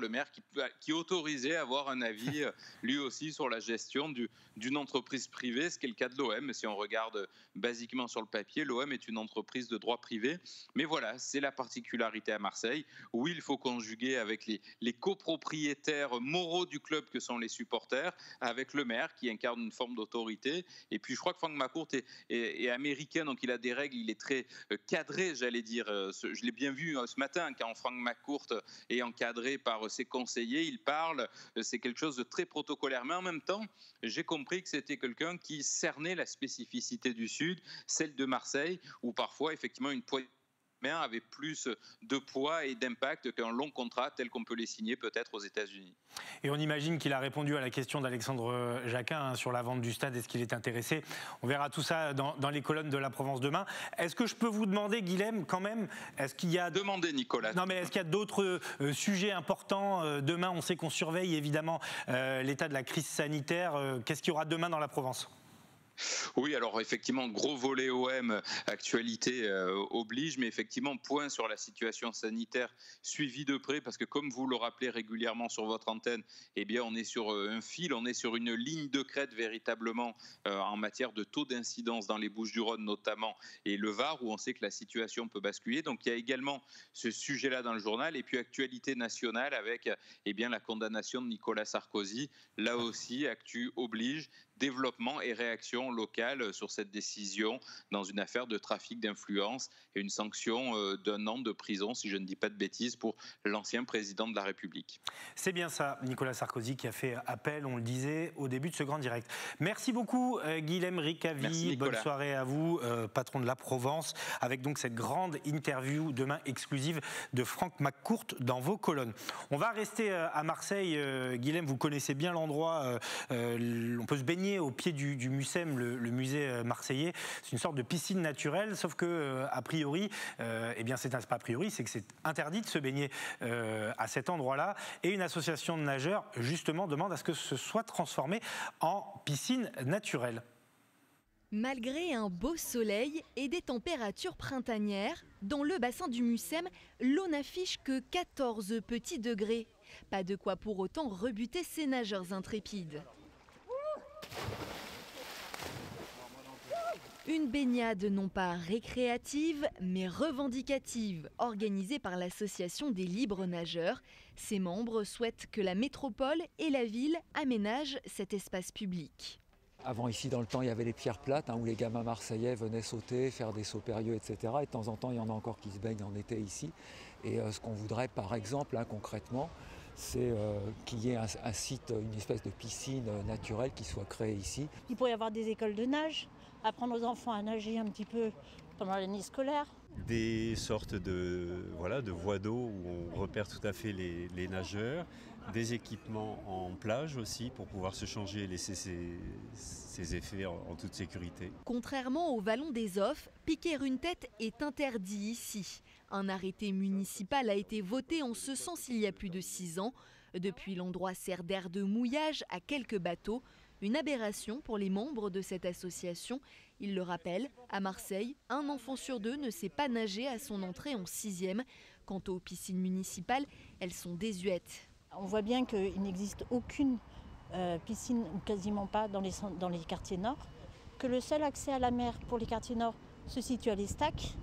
qui est autorisé à avoir un avis lui aussi sur la gestion d'une entreprise privée, ce qui est le cas de l'OM. Si on regarde basiquement sur le papier, l'OM est une entreprise de droit privé. Mais voilà, c'est la particularité à Marseille, où il faut conjuguer avec les copropriétaires moraux du club que sont les supporters, avec le maire qui incarne une forme d'autorité. Et puis je crois que Franck Macourt est américain, donc il a des règles, il est très cadré, j'allais dire. Je l'ai bien vu ce matin, quand Franck Macourt est encadré par ses conseillers, il parle, c'est quelque chose de très protocolaire. Mais en même temps, j'ai compris que c'était quelqu'un qui cernait la spécificité du Sud, celle de Marseille, où parfois, effectivement, une poignée avait plus de poids et d'impact qu'un long contrat tel qu'on peut les signer peut-être aux États-Unis. Et on imagine qu'il a répondu à la question d'Alexandre Jacquin sur la vente du stade, est-ce qu'il est intéressé? On verra tout ça dans les colonnes de la Provence demain. Est-ce que je peux vous demander, Guilhem, quand même, est-ce qu'il y a... Demandez, Nicolas. Non, mais est-ce qu'il y a d'autres sujets importants demain? On sait qu'on surveille évidemment l'état de la crise sanitaire. Qu'est-ce qu'il y aura demain dans la Provence? Oui, alors effectivement, gros volet OM, actualité oblige, mais effectivement, point sur la situation sanitaire suivi de près, parce que comme vous le rappelez régulièrement sur votre antenne, on est sur un fil, on est sur une ligne de crête véritablement en matière de taux d'incidence dans les Bouches-du-Rhône notamment, et le Var, où on sait que la situation peut basculer. Donc il y a également ce sujet-là dans le journal, et puis actualité nationale avec la condamnation de Nicolas Sarkozy. Là aussi, actu oblige, développement et réaction locale sur cette décision dans une affaire de trafic d'influence et une sanction d'1 an de prison, si je ne dis pas de bêtises, pour l'ancien président de la République. C'est bien ça, Nicolas Sarkozy, qui a fait appel, on le disait, au début de ce grand direct. Merci beaucoup, Guilhem Ricavi. Bonne soirée à vous, patron de la Provence, avec donc cette grande interview demain exclusive de Franck McCourt dans vos colonnes. On va rester à Marseille. Guilhem, vous connaissez bien l'endroit. On peut se baigner au pied du Mucem, le musée marseillais. C'est une sorte de piscine naturelle, sauf que a priori, eh bien c'est pas a priori, c'est que c'est interdit de se baigner à cet endroit-là. Et une association de nageurs justement demande à ce que ce soit transformé en piscine naturelle. Malgré un beau soleil et des températures printanières, dans le bassin du Mucem, l'eau n'affiche que 14 petits degrés. Pas de quoi pour autant rebuter ces nageurs intrépides. Une baignade non pas récréative, mais revendicative, organisée par l'association des libres nageurs. Ses membres souhaitent que la métropole et la ville aménagent cet espace public. Avant, ici, dans le temps, il y avait les pierres plates où les gamins marseillais venaient sauter, faire des sauts périlleux, etc. Et de temps en temps, il y en a encore qui se baignent en été ici. Et ce qu'on voudrait, par exemple, concrètement, c'est qu'il y ait un site, une espèce de piscine naturelle qui soit créée ici. Il pourrait y avoir des écoles de nage, apprendre aux enfants à nager un petit peu pendant l'année scolaire. Des sortes de voies d'eau où on repère tout à fait les nageurs, des équipements en plage aussi pour pouvoir se changer et laisser ses effets en toute sécurité. Contrairement au vallon des Offes, piquer une tête est interdit ici. Un arrêté municipal a été voté en ce sens il y a plus de 6 ans. Depuis, l'endroit sert d'aire de mouillage à quelques bateaux. Une aberration pour les membres de cette association. Il le rappelle, à Marseille, un enfant sur 2 ne sait pas nager à son entrée en 6e. Quant aux piscines municipales, elles sont désuètes. On voit bien qu'il n'existe aucune piscine, ou quasiment pas, dans les quartiers nord. Que le seul accès à la mer pour les quartiers nord se situe à l'Estac.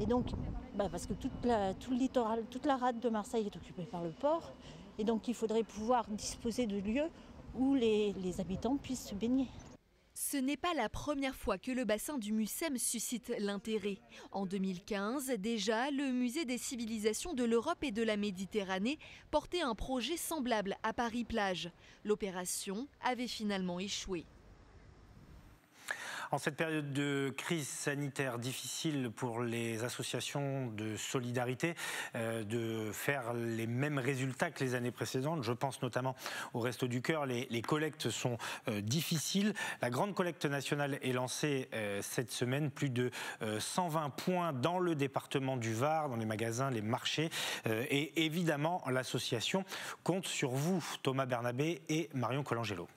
Et donc, parce que tout le littoral, toute la rade de Marseille est occupée par le port. Et donc il faudrait pouvoir disposer de lieux où les habitants puissent se baigner. Ce n'est pas la première fois que le bassin du Mucem suscite l'intérêt. En 2015, déjà, le Musée des civilisations de l'Europe et de la Méditerranée portait un projet semblable à Paris-Plage. L'opération avait finalement échoué. En cette période de crise sanitaire difficile pour les associations de solidarité, de faire les mêmes résultats que les années précédentes, je pense notamment au Restos du Cœur, les collectes sont difficiles. La grande collecte nationale est lancée cette semaine, plus de 120 points dans le département du Var, dans les magasins, les marchés. Et évidemment, l'association compte sur vous, Thomas Bernabé et Marion Colangelo.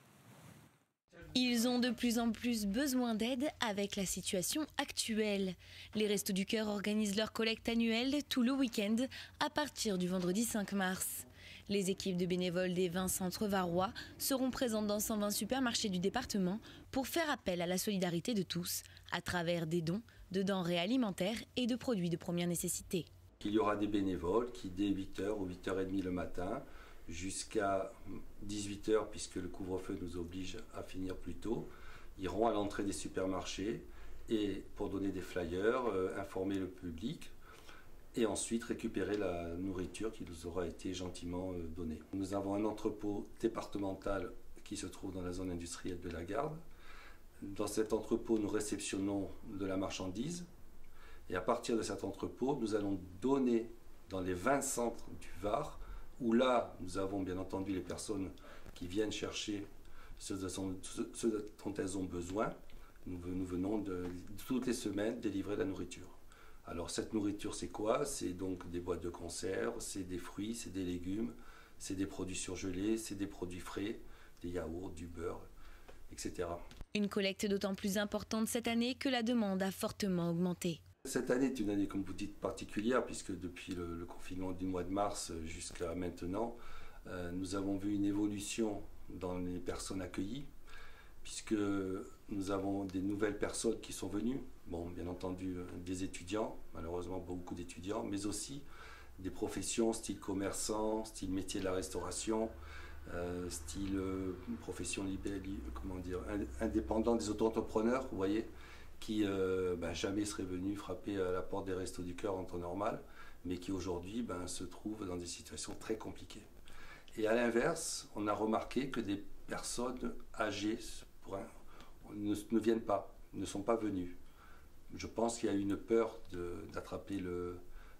Ils ont de plus en plus besoin d'aide avec la situation actuelle. Les Restos du Cœur organisent leur collecte annuelle tout le week-end à partir du vendredi 5 mars. Les équipes de bénévoles des 20 centres varois seront présentes dans 120 supermarchés du département pour faire appel à la solidarité de tous à travers des dons de denrées alimentaires et de produits de première nécessité. Il y aura des bénévoles qui, dès 8h ou 8h30 le matin, jusqu'à 18h, puisque le couvre-feu nous oblige à finir plus tôt, iront à l'entrée des supermarchés et pour donner des flyers, informer le public et ensuite récupérer la nourriture qui nous aura été gentiment donnée. Nous avons un entrepôt départemental qui se trouve dans la zone industrielle de la Garde. Dans cet entrepôt, nous réceptionnons de la marchandise et à partir de cet entrepôt, nous allons donner dans les 20 centres du Var où là, nous avons bien entendu les personnes qui viennent chercher ce dont elles ont besoin. Nous venons toutes les semaines délivrer la nourriture. Alors cette nourriture, c'est quoi? C'est donc des boîtes de conserve, c'est des fruits, c'est des légumes, c'est des produits surgelés, c'est des produits frais, des yaourts, du beurre, etc. Une collecte d'autant plus importante cette année que la demande a fortement augmenté. Cette année est une année, comme vous dites, particulière, puisque depuis le confinement du mois de mars jusqu'à maintenant, nous avons vu une évolution dans les personnes accueillies, puisque nous avons des nouvelles personnes qui sont venues, bon, bien entendu des étudiants, malheureusement beaucoup d'étudiants, mais aussi des professions style commerçant, style métier de la restauration, style profession indépendante des auto-entrepreneurs, vous voyez, qui jamais seraient venus frapper à la porte des Restos du Cœur en temps normal, mais qui aujourd'hui se trouvent dans des situations très compliquées. Et à l'inverse, on a remarqué que des personnes âgées ne viennent pas, ne sont pas venues. Je pense qu'il y a eu une peur d'attraper le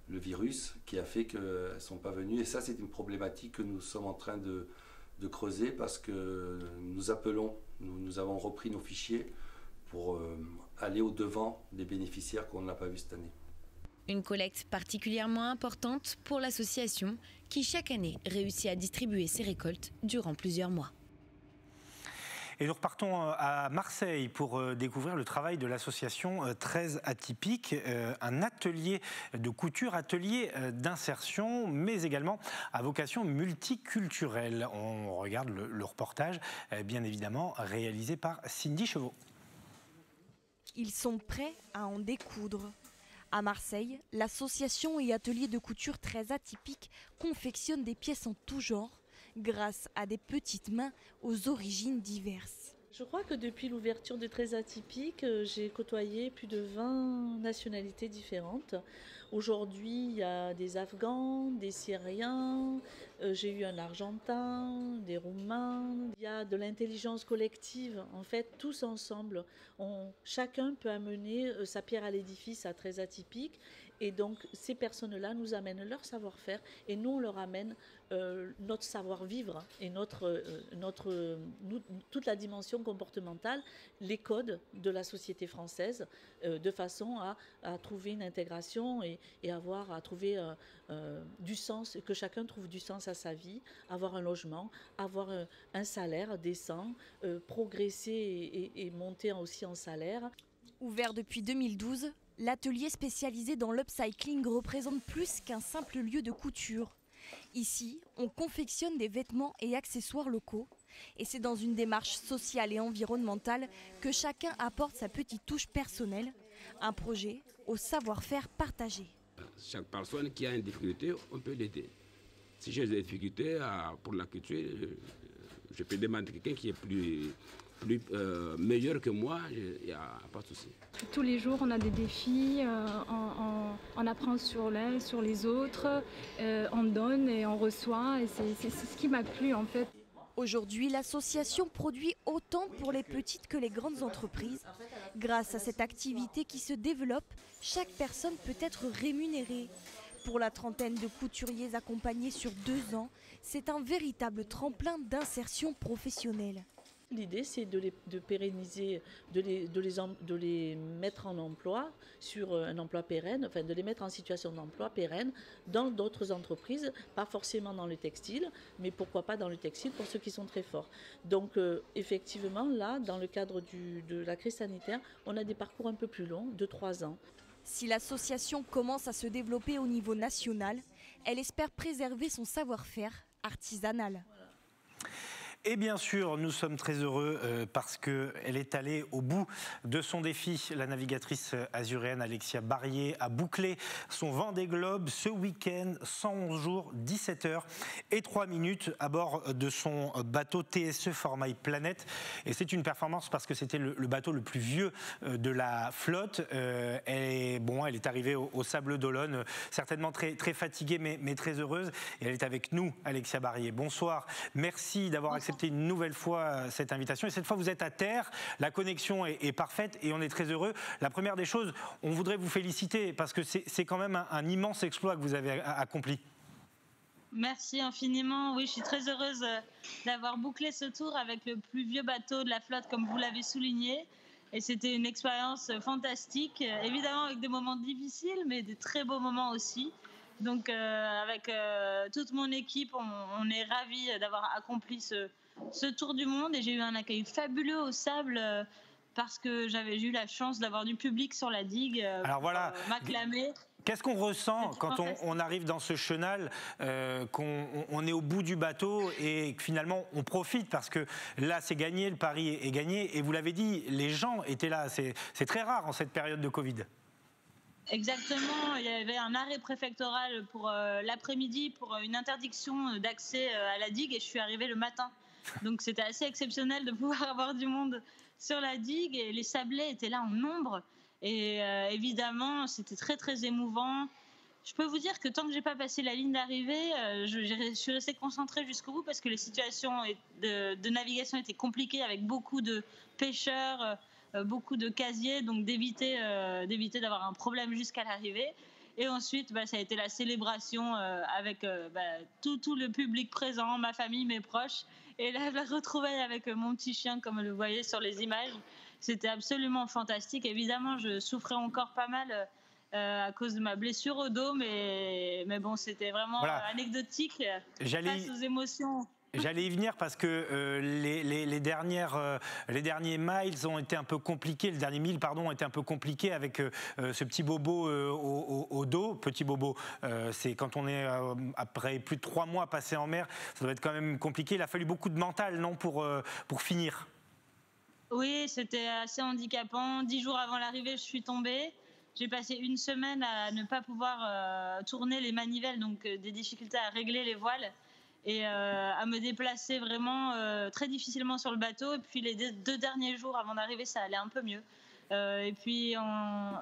virus qui a fait qu'elles ne sont pas venues. Et ça, c'est une problématique que nous sommes en train de creuser parce que nous avons repris nos fichiers pour aller au-devant des bénéficiaires qu'on n'a pas vus cette année. Une collecte particulièrement importante pour l'association qui chaque année réussit à distribuer ses récoltes durant plusieurs mois. Et nous repartons à Marseille pour découvrir le travail de l'association 13 Atypiques, un atelier de couture, atelier d'insertion, mais également à vocation multiculturelle. On regarde le reportage, bien évidemment, réalisé par Cindy Chevaux. Ils sont prêts à en découdre. À Marseille, l'association et atelier de couture 13 Atypiques confectionne des pièces en tout genre, grâce à des petites mains aux origines diverses. Je crois que depuis l'ouverture de 13 Atypiques, j'ai côtoyé plus de 20 nationalités différentes. Aujourd'hui, il y a des Afghans, des Syriens, j'ai eu un Argentin, des Roumains. Il y a de l'intelligence collective. En fait, tous ensemble, chacun peut amener sa pierre à l'édifice à 13 Atypiques. Et donc, ces personnes-là nous amènent leur savoir-faire et nous, on leur amène notre savoir-vivre et toute la dimension comportementale, les codes de la société française, de façon à trouver une intégration et à trouver du sens, que chacun trouve du sens à sa vie, avoir un logement, avoir un salaire décent, progresser et monter aussi en salaire. Ouvert depuis 2012, l'atelier spécialisé dans l'upcycling représente plus qu'un simple lieu de couture. Ici, on confectionne des vêtements et accessoires locaux. Et c'est dans une démarche sociale et environnementale que chacun apporte sa petite touche personnelle. Un projet au savoir-faire partagé. Chaque personne qui a une difficulté, on peut l'aider. Si j'ai des difficultés pour la culture, je peux demander à quelqu'un qui est plus meilleur que moi, il n'y a pas de souci. Tous les jours, on a des défis, on apprend sur l'un, sur les autres, on donne et on reçoit, et c'est ce qui m'a plu en fait. Aujourd'hui, l'association produit autant pour les petites que les grandes entreprises. Grâce à cette activité qui se développe, chaque personne peut être rémunérée. Pour la trentaine de couturiers accompagnés sur 2 ans, c'est un véritable tremplin d'insertion professionnelle. L'idée, c'est de pérenniser, de les mettre en emploi sur un emploi pérenne, enfin de les mettre en situation d'emploi pérenne dans d'autres entreprises, pas forcément dans le textile, mais pourquoi pas dans le textile pour ceux qui sont très forts. Donc effectivement, là, dans le cadre de la crise sanitaire, on a des parcours un peu plus longs, de 3 ans. Si l'association commence à se développer au niveau national, elle espère préserver son savoir-faire artisanal. Et bien sûr, nous sommes très heureux parce qu'elle est allée au bout de son défi. La navigatrice azuréenne Alexia Barrier a bouclé son Vendée Globe ce week-end, 111 jours, 17 heures et 3 minutes à bord de son bateau TSE Formaille Planète. Et c'est une performance parce que c'était le bateau le plus vieux de la flotte. Elle est arrivée au Sable d'Olonne, certainement très fatiguée mais très heureuse. Et elle est avec nous, Alexia Barrier. Bonsoir, merci d'avoir accepté une nouvelle fois cette invitation. Et cette fois, vous êtes à terre, la connexion est parfaite et on est très heureux. La première des choses, on voudrait vous féliciter parce que c'est quand même un immense exploit que vous avez accompli. Merci infiniment. Oui, je suis très heureuse d'avoir bouclé ce tour avec le plus vieux bateau de la flotte, comme vous l'avez souligné. Et c'était une expérience fantastique, évidemment avec des moments difficiles, mais des très beaux moments aussi. Donc avec toute mon équipe, on est ravis d'avoir accompli ce tour du monde. Et j'ai eu un accueil fabuleux au Sable parce que j'ai eu la chance d'avoir du public sur la digue pour m'acclamer. Qu'est-ce qu'on ressent quand on arrive dans ce chenal, qu'on est au bout du bateau et que finalement on profite parce que là c'est gagné, le pari est gagné et vous l'avez dit, les gens étaient là, c'est très rare en cette période de Covid. Exactement, il y avait un arrêt préfectoral pour l'après-midi pour une interdiction d'accès à la digue et je suis arrivée le matin. Donc c'était assez exceptionnel de pouvoir avoir du monde sur la digue et les sablés étaient là en nombre et évidemment c'était très très émouvant. Je peux vous dire que tant que j'ai pas passé la ligne d'arrivée, je suis restée concentrée jusqu'au bout parce que les situations de navigation étaient compliquées avec beaucoup de pêcheurs, beaucoup de casiers, donc d'éviter d'avoir un problème jusqu'à l'arrivée. Et ensuite, ça a été la célébration avec tout le public présent, ma famille, mes proches. Et là, la retrouvaille avec mon petit chien, comme vous le voyez sur les images, c'était absolument fantastique. Évidemment, je souffrais encore pas mal à cause de ma blessure au dos, mais bon, c'était vraiment anecdotique face aux émotions. J'allais y venir parce que les derniers miles ont été un peu compliqués, les derniers milles, pardon, ont été un peu compliqués avec ce petit bobo au dos. Petit bobo, c'est quand on est après plus de 3 mois passés en mer, ça doit être quand même compliqué. Il a fallu beaucoup de mental, non, pour finir. Oui, c'était assez handicapant. 10 jours avant l'arrivée, je suis tombée. J'ai passé une semaine à ne pas pouvoir tourner les manivelles, donc des difficultés à régler les voiles et à me déplacer vraiment très difficilement sur le bateau. Et puis les 2 derniers jours avant d'arriver, ça allait un peu mieux. Et puis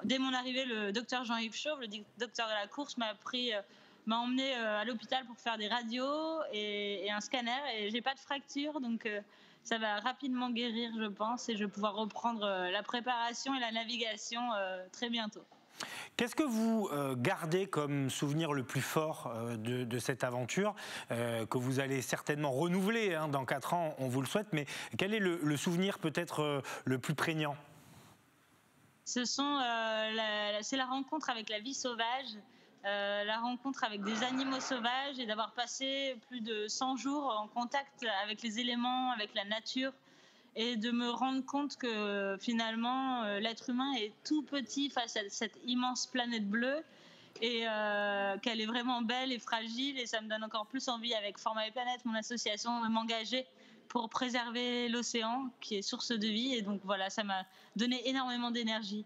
dès mon arrivée, le docteur Jean-Yves Chauve, le docteur de la course, m'a emmené à l'hôpital pour faire des radios et un scanner. Et j'ai pas de fracture, donc ça va rapidement guérir, je pense, et je vais pouvoir reprendre la préparation et la navigation très bientôt. Qu'est-ce que vous gardez comme souvenir le plus fort de cette aventure que vous allez certainement renouveler dans 4 ans, on vous le souhaite, mais quel est le souvenir peut-être le plus prégnant ? C'est la rencontre avec la vie sauvage, la rencontre avec des animaux sauvages et d'avoir passé plus de 100 jours en contact avec les éléments, avec la nature. Et de me rendre compte que finalement l'être humain est tout petit face à cette immense planète bleue et qu'elle est vraiment belle et fragile, et ça me donne encore plus envie avec Format et Planète, mon association, de m'engager pour préserver l'océan qui est source de vie. Et donc voilà, ça m'a donné énormément d'énergie.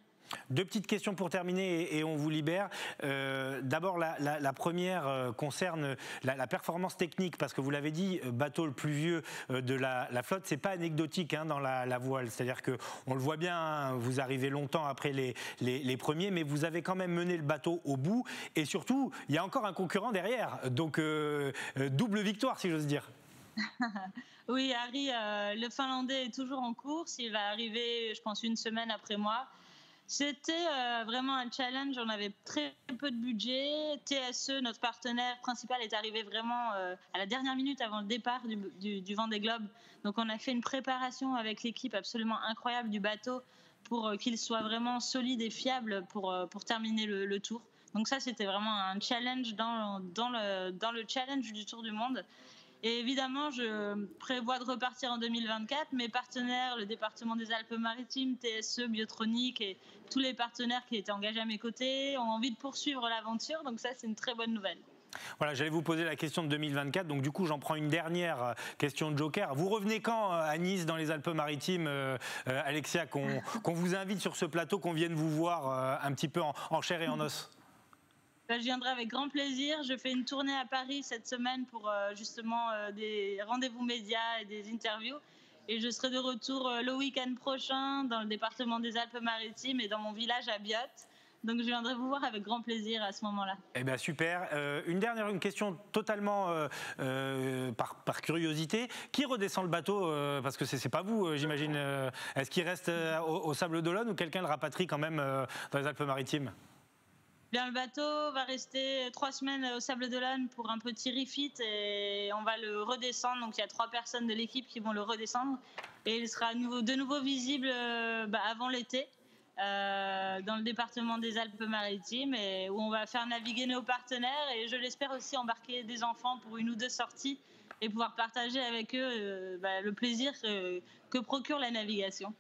2 petites questions pour terminer et on vous libère. D'abord, la première concerne la performance technique, parce que vous l'avez dit, bateau le plus vieux de la flotte, c'est pas anecdotique dans la voile. C'est-à-dire que on le voit bien, vous arrivez longtemps après les premiers, mais vous avez quand même mené le bateau au bout. Et surtout, il y a encore un concurrent derrière. Donc, double victoire, si j'ose dire. Oui, Harry, le Finlandais est toujours en course. Il va arriver, je pense, 1 semaine après moi. C'était vraiment un challenge, on avait très peu de budget. TSE, notre partenaire principal, est arrivé vraiment à la dernière minute avant le départ du Vendée Globe. Donc on a fait une préparation avec l'équipe absolument incroyable du bateau pour qu'il soit vraiment solide et fiable pour terminer le tour. Donc ça, c'était vraiment un challenge dans le challenge du Tour du Monde. Et évidemment, je prévois de repartir en 2024. Mes partenaires, le département des Alpes-Maritimes, TSE, Biotronic et tous les partenaires qui étaient engagés à mes côtés ont envie de poursuivre l'aventure. Donc ça, c'est une très bonne nouvelle. Voilà, j'allais vous poser la question de 2024. Donc du coup, j'en prends une dernière question de joker. Vous revenez quand à Nice, dans les Alpes-Maritimes, Alexia, qu'on vous invite sur ce plateau, qu'on vienne vous voir un petit peu en chair et en os? Je viendrai avec grand plaisir. Je fais une tournée à Paris cette semaine pour justement des rendez-vous médias et des interviews. Et je serai de retour le week-end prochain dans le département des Alpes-Maritimes et dans mon village à Biot. Donc je viendrai vous voir avec grand plaisir à ce moment-là. Eh bien super. Une question totalement par curiosité. Qui redescend le bateau parce que c'est pas vous, j'imagine. Est-ce qu'il reste au Sable d'Olonne ou quelqu'un le rapatrie quand même dans les Alpes-Maritimes? Bien, le bateau va rester 3 semaines au Sable d'Olonne pour un petit refit et on va le redescendre. Donc il y a 3 personnes de l'équipe qui vont le redescendre et il sera de nouveau visible avant l'été dans le département des Alpes-Maritimes et où on va faire naviguer nos partenaires et je l'espère aussi embarquer des enfants pour 1 ou 2 sorties et pouvoir partager avec eux le plaisir que procure la navigation.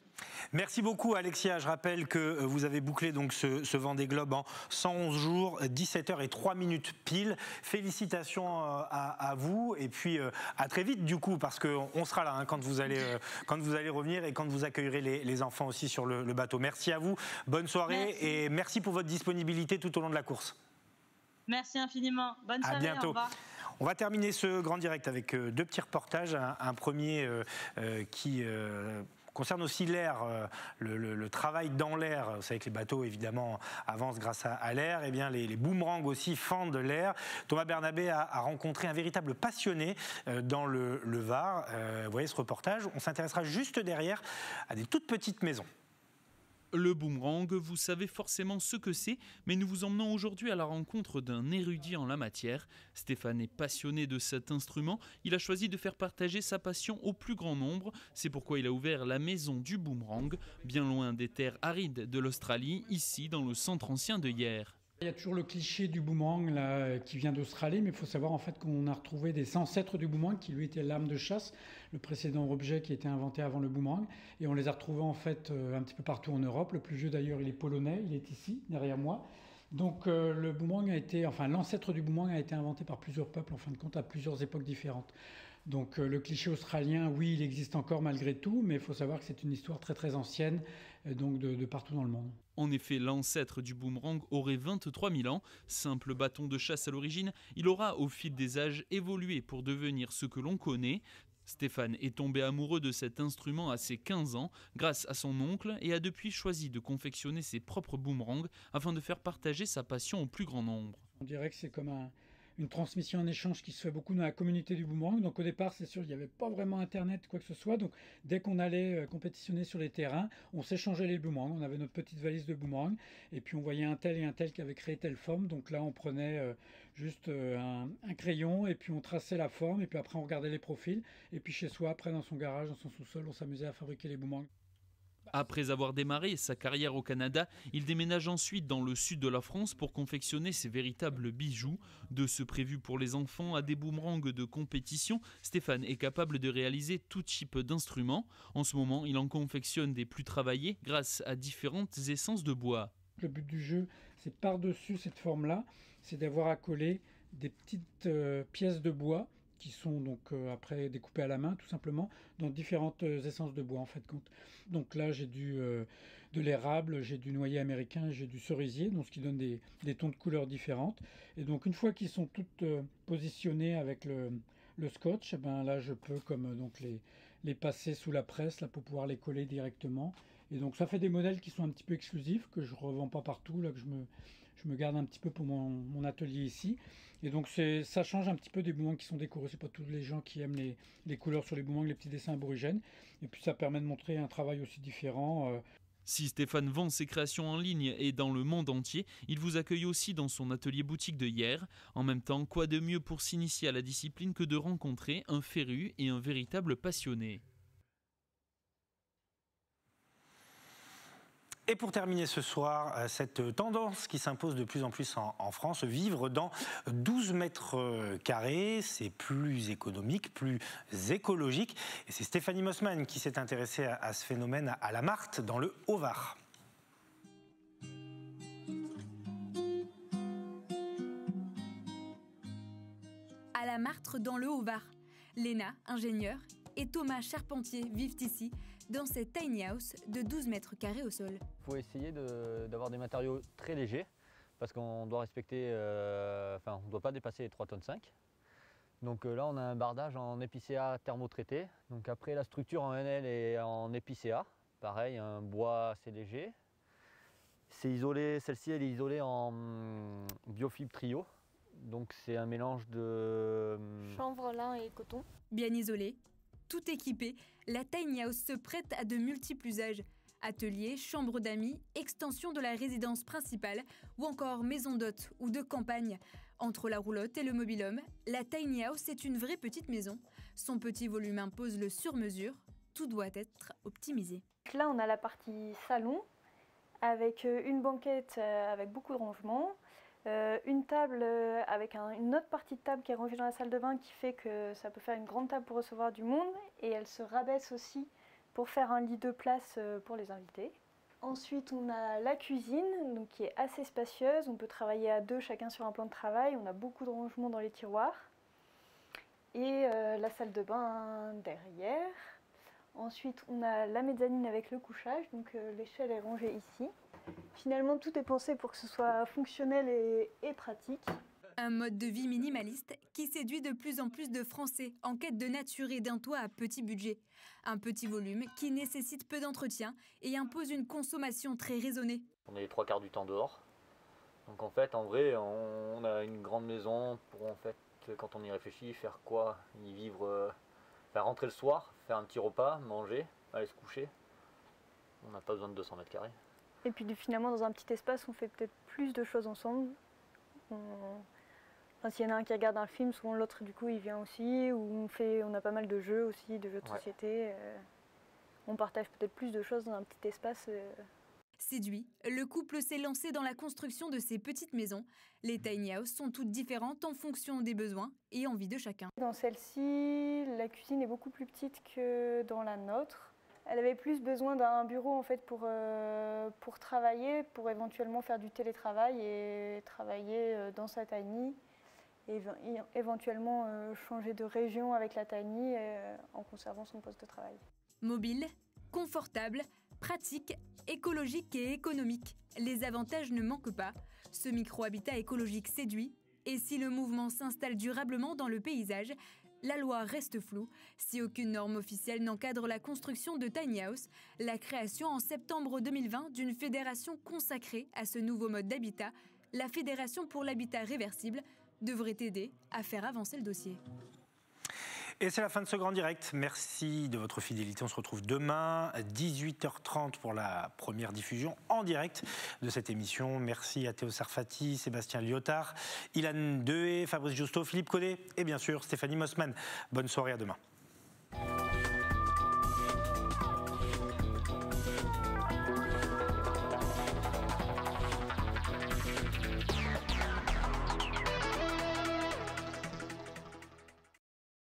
Merci beaucoup Alexia. Je rappelle que vous avez bouclé donc ce Vendée Globe en 111 jours, 17h03 pile. Félicitations à vous et puis à très vite du coup parce qu'on sera là quand vous allez revenir et quand vous accueillerez les enfants aussi sur le bateau. Merci à vous, bonne soirée. Merci. Et merci pour votre disponibilité tout au long de la course. Merci infiniment, bonne soirée, à bientôt. Au revoir. On va terminer ce grand direct avec deux petits reportages. Un premier qui concerne aussi l'air, le travail dans l'air. Vous savez que les bateaux, évidemment, avancent grâce à l'air. Eh bien, les boomerangs aussi fendent l'air. Thomas Bernabé a rencontré un véritable passionné dans le Var. Vous voyez ce reportage. On s'intéressera juste derrière à des toutes petites maisons. Le boomerang, vous savez forcément ce que c'est, mais nous vous emmenons aujourd'hui à la rencontre d'un érudit en la matière. Stéphane est passionné de cet instrument. Il a choisi de faire partager sa passion au plus grand nombre. C'est pourquoi il a ouvert la maison du boomerang, bien loin des terres arides de l'Australie, ici dans le centre ancien de Hyères. Il y a toujours le cliché du boomerang là, qui vient d'Australie, mais il faut savoir en fait qu'on a retrouvé des ancêtres du boomerang qui lui était l'arme de chasse, le précédent objet qui a été inventé avant le boomerang, et on les a retrouvés en fait un petit peu partout en Europe. Le plus vieux d'ailleurs il est polonais, il est ici derrière moi. Donc le boomerang l'ancêtre du boomerang a été inventé par plusieurs peuples en fin de compte à plusieurs époques différentes. Donc le cliché australien, oui, il existe encore malgré tout, mais il faut savoir que c'est une histoire très très ancienne, donc de partout dans le monde. En effet, l'ancêtre du boomerang aurait 23 000 ans. Simple bâton de chasse à l'origine, il aura au fil des âges évolué pour devenir ce que l'on connaît. Stéphane est tombé amoureux de cet instrument à ses 15 ans grâce à son oncle et a depuis choisi de confectionner ses propres boomerangs afin de faire partager sa passion au plus grand nombre. On dirait que c'est comme une transmission en échange qui se fait beaucoup dans la communauté du boomerang. Donc au départ, c'est sûr, il n'y avait pas vraiment Internet, quoi que ce soit. Donc dès qu'on allait compétitionner sur les terrains, on s'échangeait les boomerangs. On avait notre petite valise de boomerang et puis on voyait un tel et un tel qui avait créé telle forme. Donc là, on prenait juste un crayon et puis on traçait la forme et puis après on regardait les profils. Et puis chez soi, après dans son garage, dans son sous-sol, on s'amusait à fabriquer les boomerangs. Après avoir démarré sa carrière au Canada, il déménage ensuite dans le sud de la France pour confectionner ses véritables bijoux. De ce prévu pour les enfants à des boomerangs de compétition, Stéphane est capable de réaliser tout type d'instruments. En ce moment, il en confectionne des plus travaillés grâce à différentes essences de bois. Le but du jeu, c'est par-dessus cette forme-là, c'est d'avoir à coller des petites pièces de bois qui sont donc après découpées à la main tout simplement dans différentes essences de bois en fait. Donc là j'ai de l'érable, j'ai du noyer américain, j'ai du cerisier, donc ce qui donne des tons de couleurs différentes. Et donc une fois qu'ils sont toutes positionnées avec le scotch, ben là je peux donc les passer sous la presse là, pour pouvoir les coller directement. Et donc ça fait des modèles qui sont un petit peu exclusifs, que je ne revends pas partout, là, que je me garde un petit peu pour mon atelier ici. Et donc ça change un petit peu des boomerangs qui sont décorés. C'est pas tous les gens qui aiment les couleurs sur les boomerangs, les petits dessins aborigènes. Et puis ça permet de montrer un travail aussi différent. Si Stéphane vend ses créations en ligne et dans le monde entier, il vous accueille aussi dans son atelier boutique de Hyères. En même temps, quoi de mieux pour s'initier à la discipline que de rencontrer un féru et un véritable passionné. Et pour terminer ce soir, cette tendance qui s'impose de plus en plus en France, vivre dans 12 mètres carrés, c'est plus économique, plus écologique. Et c'est Stéphanie Mossman qui s'est intéressée à ce phénomène à la Marthe, dans le Haut-Var. À la Martre, dans le Haut-Var, Léna, ingénieure, et Thomas, charpentier, vivent ici, dans cette tiny house de 12 mètres carrés au sol. Il faut essayer d'avoir des matériaux très légers parce qu'on doit respecter, on ne doit pas dépasser les 3,5 tonnes. Donc là, on a un bardage en épicéa thermotraité. Donc après, la structure en NL est en épicéa. Pareil, un bois assez léger. C'est isolé, celle-ci, elle est isolée en biofibre trio. Donc c'est un mélange de chanvre, lin et coton. Bien isolé, tout équipé, la tiny house se prête à de multiples usages. Atelier, chambre d'amis, extension de la résidence principale ou encore maison d'hôte ou de campagne. Entre la roulotte et le mobil-home, la tiny house est une vraie petite maison. Son petit volume impose le sur-mesure. Tout doit être optimisé. Là, on a la partie salon avec une banquette avec beaucoup de rangements. Une table avec une autre partie de table qui est rangée dans la salle de bain qui fait que ça peut faire une grande table pour recevoir du monde et elle se rabaisse aussi pour faire un lit de place pour les invités. Ensuite on a la cuisine donc, qui est assez spacieuse, on peut travailler à deux chacun sur un plan de travail, on a beaucoup de rangements dans les tiroirs et la salle de bain derrière. Ensuite on a la mezzanine avec le couchage, donc l'échelle est rangée ici. Finalement, tout est pensé pour que ce soit fonctionnel et pratique. Un mode de vie minimaliste qui séduit de plus en plus de Français en quête de nature et d'un toit à petit budget. Un petit volume qui nécessite peu d'entretien et impose une consommation très raisonnée. On est les 3/4 du temps dehors. Donc en fait, en vrai, on a une grande maison pour en fait, quand on y réfléchit, faire quoi? Y vivre, faire rentrer le soir, faire un petit repas, manger, aller se coucher. On n'a pas besoin de 200 mètres carrés. Et puis finalement, dans un petit espace, on fait peut-être plus de choses ensemble. Enfin, s'il y en a un qui regarde un film, souvent l'autre du coup il vient aussi. Ou on a pas mal de jeux aussi, de jeux de société. On partage peut-être plus de choses dans un petit espace. Séduit, le couple s'est lancé dans la construction de ces petites maisons. Les tiny houses sont toutes différentes en fonction des besoins et envies de chacun. Dans celle-ci, la cuisine est beaucoup plus petite que dans la nôtre. Elle avait plus besoin d'un bureau en fait pour travailler, pour éventuellement faire du télétravail et travailler dans sa tiny. Et éventuellement changer de région avec la tiny en conservant son poste de travail. Mobile, confortable, pratique, écologique et économique. Les avantages ne manquent pas. Ce micro-habitat écologique séduit. Et si le mouvement s'installe durablement dans le paysage, la loi reste floue. Si aucune norme officielle n'encadre la construction de tiny house, la création en septembre 2020 d'une fédération consacrée à ce nouveau mode d'habitat, la Fédération pour l'habitat réversible, devrait aider à faire avancer le dossier. Et c'est la fin de ce grand direct. Merci de votre fidélité. On se retrouve demain à 18h30 pour la première diffusion en direct de cette émission. Merci à Théo Sarfati, Sébastien Lyotard, Ilan Dehé, Fabrice Justo, Philippe Collet et bien sûr Stéphanie Mossman. Bonne soirée, à demain.